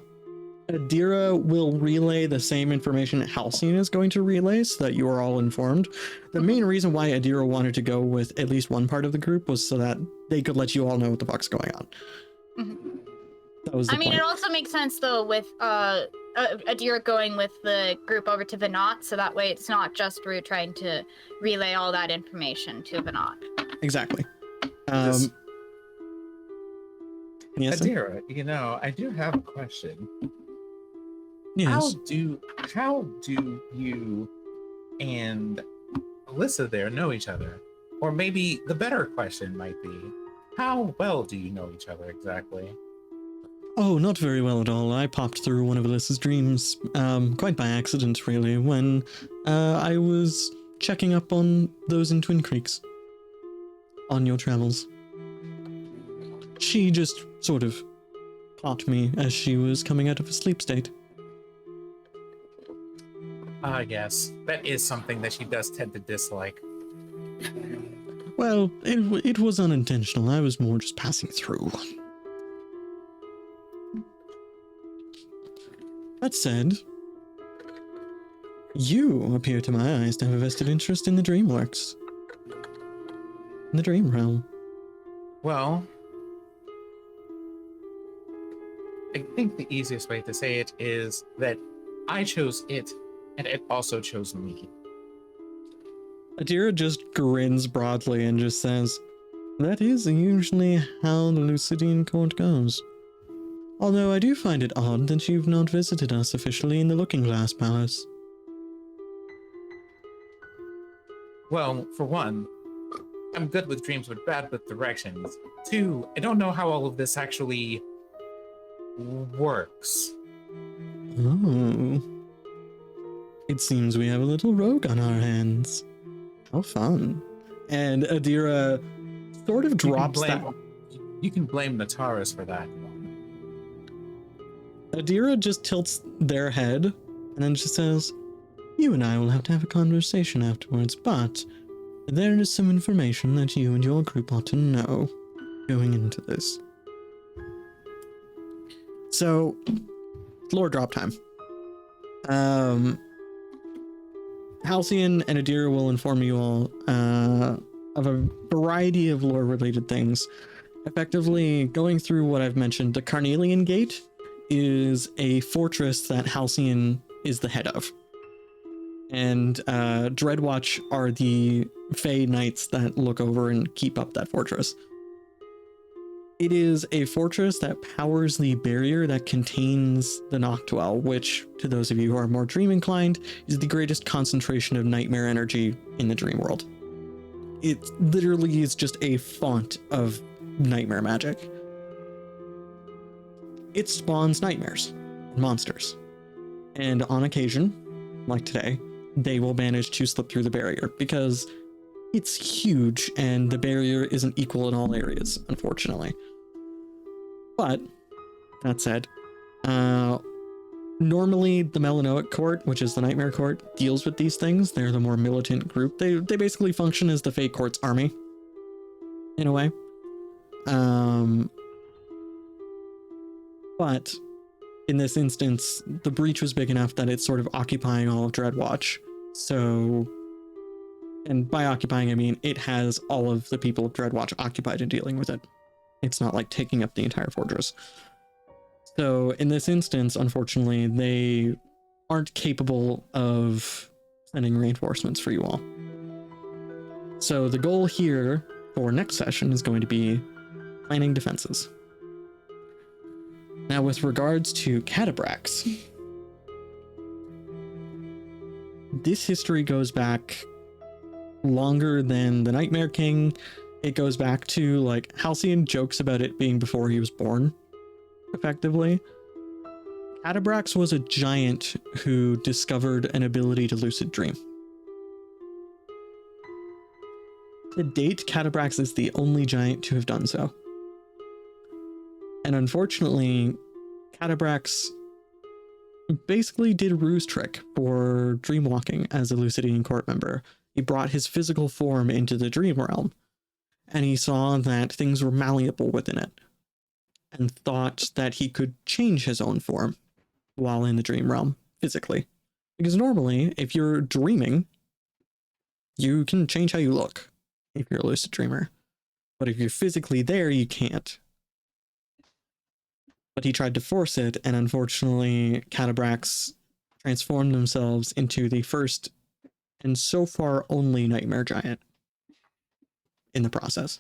Adira will relay the same information that Halcyon is going to relay so that you are all informed. The main reason why Adira wanted to go with at least one part of the group was so that they could let you all know what the fuck's going on. Mm-hmm. That was the I mean, point. it also makes sense though with Adira going with the group over to Vinat, so that way it's not just Rue trying to relay all that information to Vinat. Exactly. Just- Yes. sir? Adira, you know, I do have a question. Yes. How do you and Alyssa there know each other? Or maybe the better question might be, how well do you know each other exactly? Oh, not very well at all. I popped through one of Alyssa's dreams, quite by accident, really, when I was checking up on those in Twin Creeks on your travels. She just sort of caught me as she was coming out of a sleep state. Yes, that is something that she does tend to dislike. Well, it was unintentional. I was more just passing through. That said, you appear to my eyes to have a vested interest in the Dreamworks. In the Dream Realm. Well, I think the easiest way to say it is that I chose it, and it also chose me. Adira just grins broadly and just says, that is usually how the Lucidian court goes. Although I do find it odd that you've not visited us officially in the Looking Glass Palace. Well, for one, I'm good with dreams but bad with directions. Two, I don't know how all of this actually works. Oh. It seems we have a little rogue on our hands. How fun. And Adira sort of drops that. You can blame Nataris for that. Adira just tilts their head and then just says, you and I will have to have a conversation afterwards, but there is some information that you and your group ought to know going into this. So, lore drop time. Halcyon and Adira will inform you all of a variety of lore-related things. Effectively, going through what I've mentioned, the Carnelian Gate is a fortress that Halcyon is the head of. And Dreadwatch are the Fey Knights that look over and keep up that fortress. It is a fortress that powers the barrier that contains the Noctwell, which, to those of you who are more dream inclined, is the greatest concentration of nightmare energy in the dream world. It literally is just a font of nightmare magic. It spawns nightmares and monsters. And on occasion, like today, they will manage to slip through the barrier because it's huge and the barrier isn't equal in all areas, unfortunately. But, that said, normally the Melanoic Court, which is the Nightmare Court, deals with these things. They're the more militant group. They basically function as the Fey Court's army, in a way. But in this instance, the breach was big enough that it's sort of occupying all of Dreadwatch. So, and by occupying, I mean it has all of the people of Dreadwatch occupied and dealing with it. It's not like taking up the entire fortress. So in this instance, unfortunately, they aren't capable of sending reinforcements for you all. So the goal here for next session is going to be planning defenses. Now, with regards to Catabrax, this history goes back longer than the Nightmare King. It goes back to, like, Halcyon jokes about it being before he was born, effectively. Catabrax was a giant who discovered an ability to lucid dream. To date, Catabrax is the only giant to have done so. And unfortunately, Catabrax basically did a ruse trick for dreamwalking as a Lucidian court member. He brought his physical form into the dream realm, and he saw that things were malleable within it, and thought that he could change his own form while in the dream realm physically. Because normally, if you're dreaming, you can change how you look if you're a lucid dreamer. But if you're physically there, you can't. But he tried to force it, and unfortunately, Catabrax transformed themselves into the first and so far only nightmare giant in the process.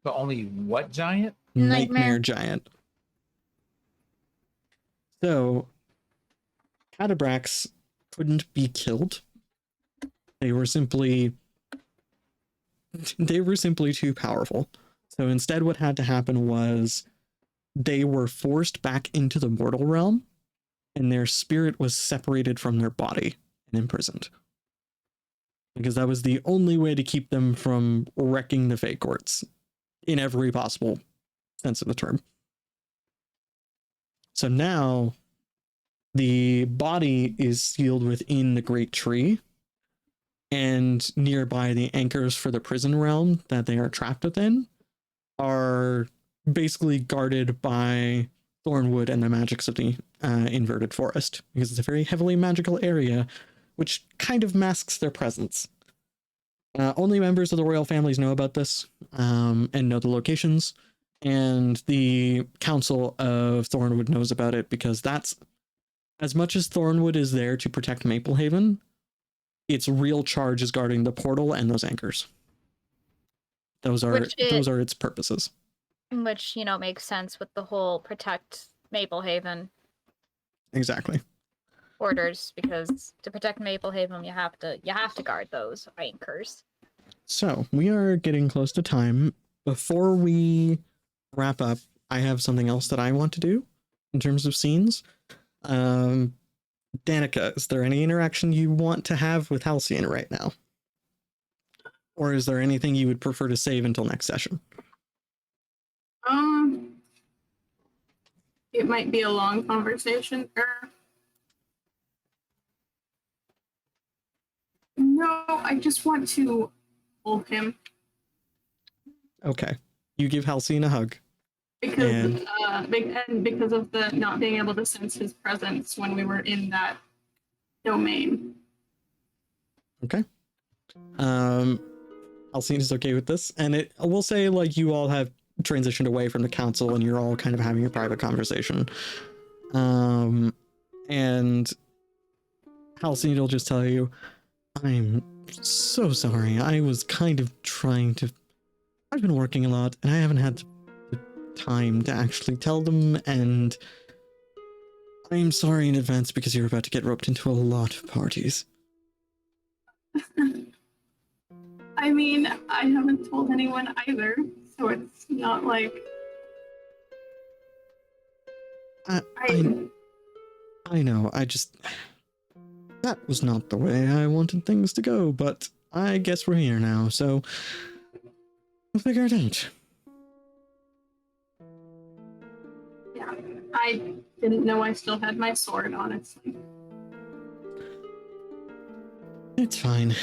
But only what giant? Nightmare giant. So, Catabrax couldn't be killed. They were simply they were simply too powerful. So instead, what had to happen was they were forced back into the mortal realm, and their spirit was separated from their body and imprisoned. Because that was the only way to keep them from wrecking the Fate Courts in every possible sense of the term. So now the body is sealed within the Great Tree, and nearby the anchors for the prison realm that they are trapped within are basically guarded by Thornwood and the magics of the inverted forest, because it's a very heavily magical area, which kind of masks their presence. Only members of the royal families know about this, and know the locations, and the Council of Thornwood knows about it, because that's, as much as Thornwood is there to protect Maplehaven, its real charge is guarding the portal and those anchors. Those are its purposes. Which, makes sense with the whole protect Maplehaven Exactly. orders, because to protect Maplehaven, you have to guard those anchors. So we are getting close to time. Before we wrap up, I have something else that I want to do in terms of scenes. Danika, is there any interaction you want to have with Halcyon right now? Or is there anything you would prefer to save until next session? It might be a long conversation. No, I just want to hold him. Okay. You give Halcyon a hug. Because because of the not being able to sense his presence when we were in that domain. Okay. Halcyon is okay with this, and I will say, like, you all have transitioned away from the council and you're all kind of having a private conversation. And Halcyon will just tell you, I'm so sorry. I was kind of I've been working a lot and I haven't had the time to actually tell them, and I'm sorry in advance because you're about to get roped into a lot of parties. I mean, I haven't told anyone either, so it's not like... I know, that was not the way I wanted things to go, but I guess we're here now, so we'll figure it out. Yeah, I didn't know I still had my sword, honestly. It's fine.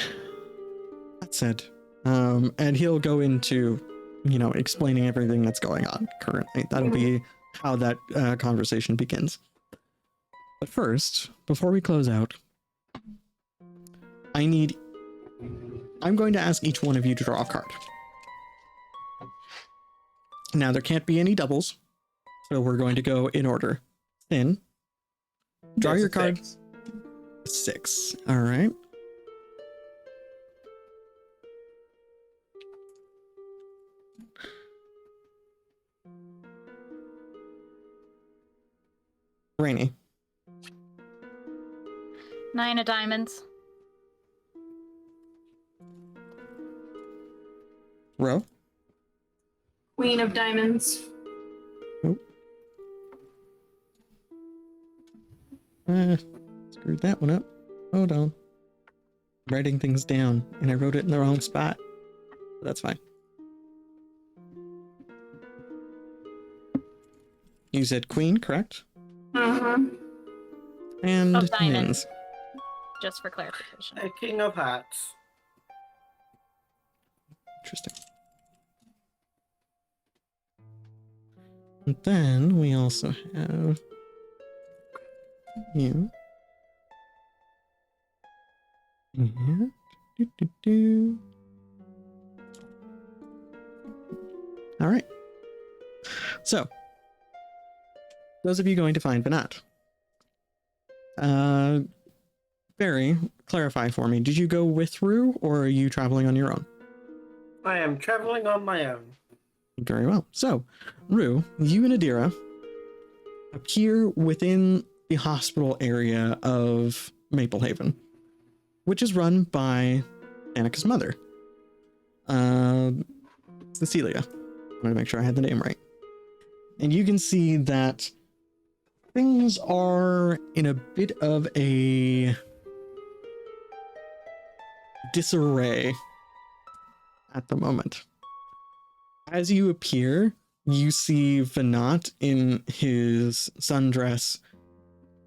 That said, and he'll go into, explaining everything that's going on currently. That'll be how that conversation begins. But first, before we close out, I'm going to ask each one of you to draw a card. Now, there can't be any doubles, so we're going to go in order. Thin, draw your card. 6. All right. Rainy. 9 of diamonds. Ro. Queen of diamonds. Oh. Screwed that one up. Hold on. I'm writing things down, and I wrote it in the wrong spot. But that's fine. You said queen, correct? Uh-huh. And Of diamonds. diamonds. Just for clarification. A king of hearts. Interesting. And then we also have you. And all right. So, those of you going to find Banat. Barry, clarify for me. Did you go with Rue, or are you traveling on your own? I am traveling on my own. Very well. So, Rue, you and Adira appear within the hospital area of Maplehaven, which is run by Danika's mother. Cecilia. I want to make sure I had the name right. And you can see that things are in a bit of a disarray at the moment. As you appear, you see Venat in his sundress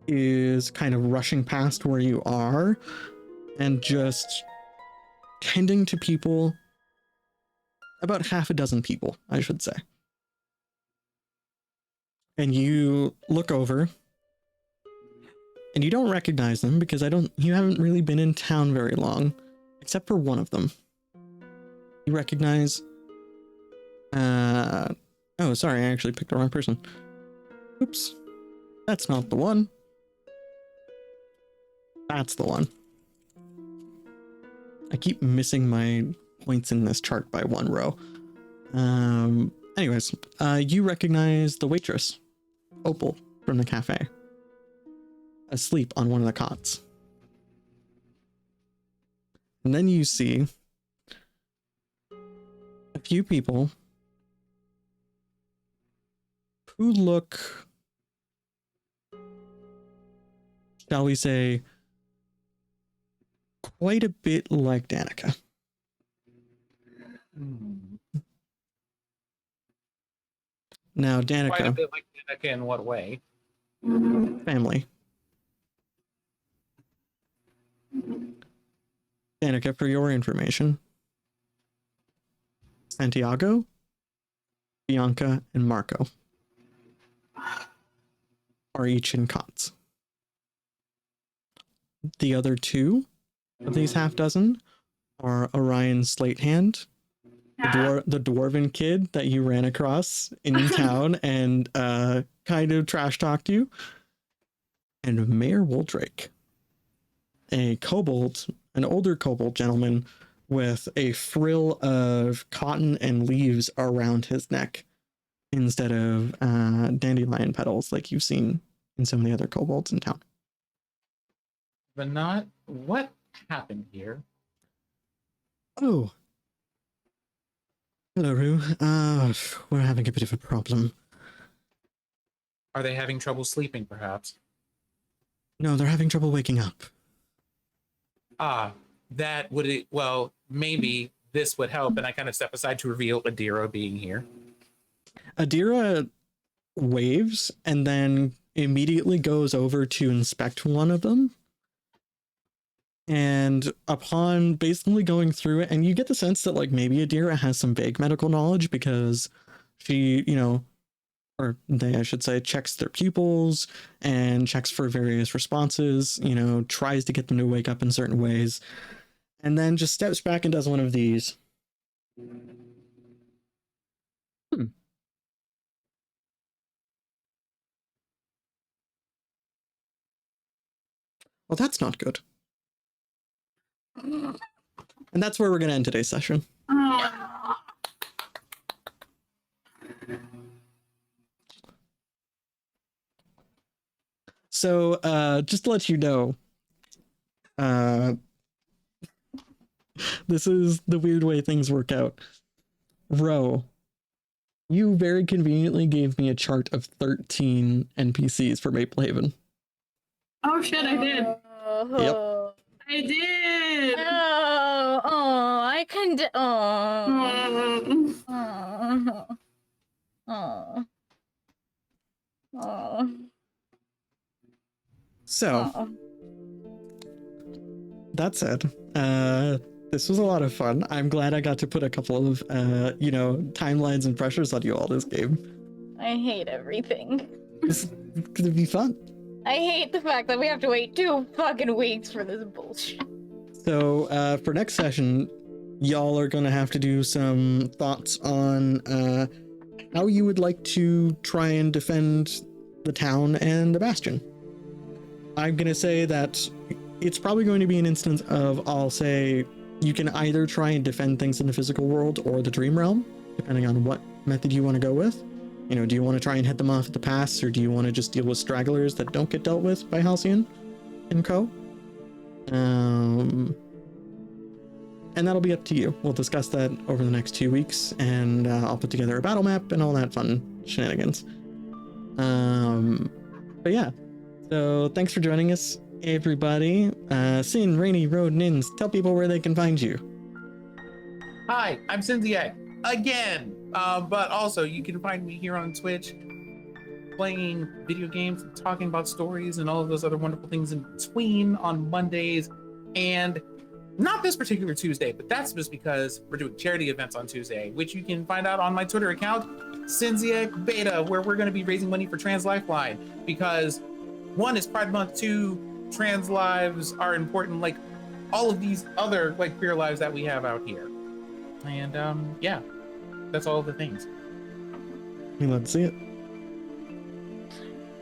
is kind of rushing past where you are and just tending to people, about half a dozen people, I should say. And you look over and you don't recognize them because you haven't really been in town very long, except for one of them. You recognize, oh, sorry, I actually picked the wrong person. Oops, that's not the one. That's the one. I keep missing my points in this chart by one row. Anyways, you recognize the waitress, Opal, from the cafe, asleep on one of the cots. And then you see a few people who look, shall we say, quite a bit like Danika. Now, Danika. Quite a bit like Danika in what way? Family. Danika, for your information, Santiago, Bianca, and Marco are each in cots. The other two of these half dozen are Orion Slatehand, the dwarven kid that you ran across in town and kind of trash talked you, and Mayor Woldrake, an older kobold gentleman with a frill of cotton and leaves around his neck instead of dandelion petals like you've seen in some of the other kobolds in town. But not what happened here. Oh. Hello, Rue. We're having a bit of a problem. Are they having trouble sleeping, perhaps? No, they're having trouble waking up. That would, well, maybe this would help. And I kind of step aside to reveal Adira being here. Adira waves and then immediately goes over to inspect one of them. And upon basically going through it, and you get the sense that like maybe Adira has some vague medical knowledge because she, or they, I should say, checks their pupils and checks for various responses, tries to get them to wake up in certain ways, and then just steps back and does one of these. Well, that's not good. And that's where we're going to end today's session. So, just to let you know, this is the weird way things work out. Ro, you very conveniently gave me a chart of 13 NPCs for Maple Haven. Oh shit, I did. Yep. I did. I can. So, that said, this was a lot of fun. I'm glad I got to put a couple of, timelines and pressures on you all this game. I hate everything. It's gonna be fun. I hate the fact that we have to wait 2 fucking weeks for this bullshit. So, for next session, y'all are gonna have to do some thoughts on how you would like to try and defend the town and the bastion. I'm gonna say that it's probably going to be an instance of, I'll say, you can either try and defend things in the physical world or the dream realm, depending on what method you want to go with. Do you want to try and head them off at the pass, or do you want to just deal with stragglers that don't get dealt with by Halcyon and co? And and that'll be up to you. We'll discuss that over the next 2 weeks, and I'll put together a battle map and all that fun shenanigans. But yeah, so thanks for joining us, everybody. Sin, Rainy, Road, Nins, tell people where they can find you. Hi, I'm Syrinscape again. But also, you can find me here on Twitch, playing video games, talking about stories, and all of those other wonderful things in between on Mondays, and not this particular Tuesday, but that's just because we're doing charity events on Tuesday, which you can find out on my Twitter account, Syrinscape Beta, where we're going to be raising money for Trans Lifeline, because 1 is Pride Month, 2, trans lives are important, like all of these other like queer lives that we have out here. And yeah, that's all the things. We love to see it.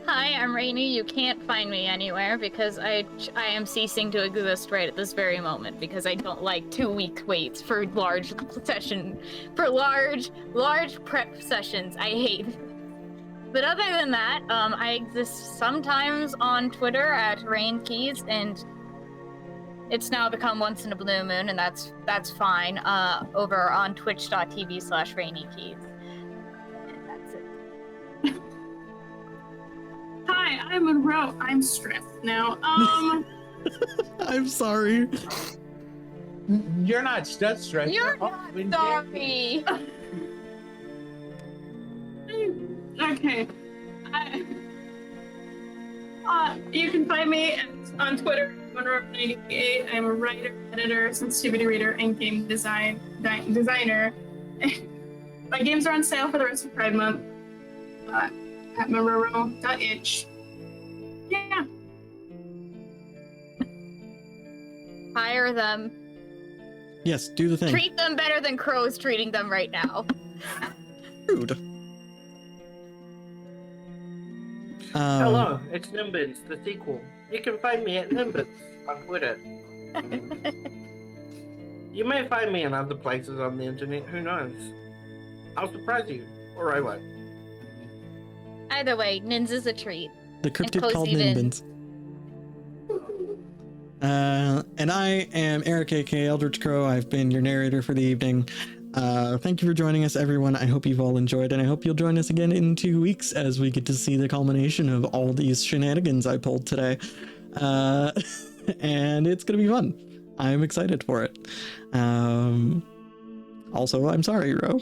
Hi, I'm Rainy. You can't find me anywhere because I am ceasing to exist right at this very moment because I don't like 2-week waits for large prep sessions. I hate. But other than that, I exist sometimes on Twitter at Rain Keys, and it's now become once in a blue moon, and that's fine. Over on twitch.tv/RainyKeys. And that's it. Hi, I'm Monroe. I'm stressed now. I'm sorry. You're not just stressed. You're not sorry. Okay. You can find me on Twitter, Monroe98. I'm a writer, editor, sensitivity reader, and game designer. My games are on sale for the rest of Pride Month at monroe.itch. Yeah. Hire them. Yes, do the thing. Treat them better than Crow's treating them right now. Rude. Hello, it's Nimbins, the sequel. You can find me at Nimbins on Twitter. You may find me in other places on the internet, who knows? I'll surprise you, or I won't. Either way, Nins is a treat. The cryptid Cozy called Vin. Nimbins. And I am Eric, aka Eldritch Crow. I've been your narrator for the evening. Thank you for joining us, everyone. I hope you've all enjoyed, and I hope you'll join us again in 2 weeks as we get to see the culmination of all these shenanigans I pulled today. And it's gonna be fun. I'm excited for it. Also, I'm sorry, Ro.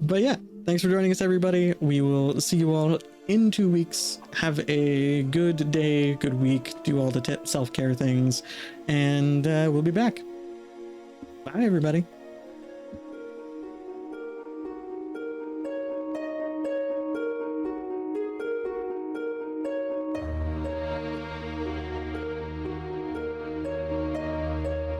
But yeah, thanks for joining us, everybody. We will see you all in 2 weeks. Have a good day, good week. Do all the self-care things, and we'll be back. Bye, everybody.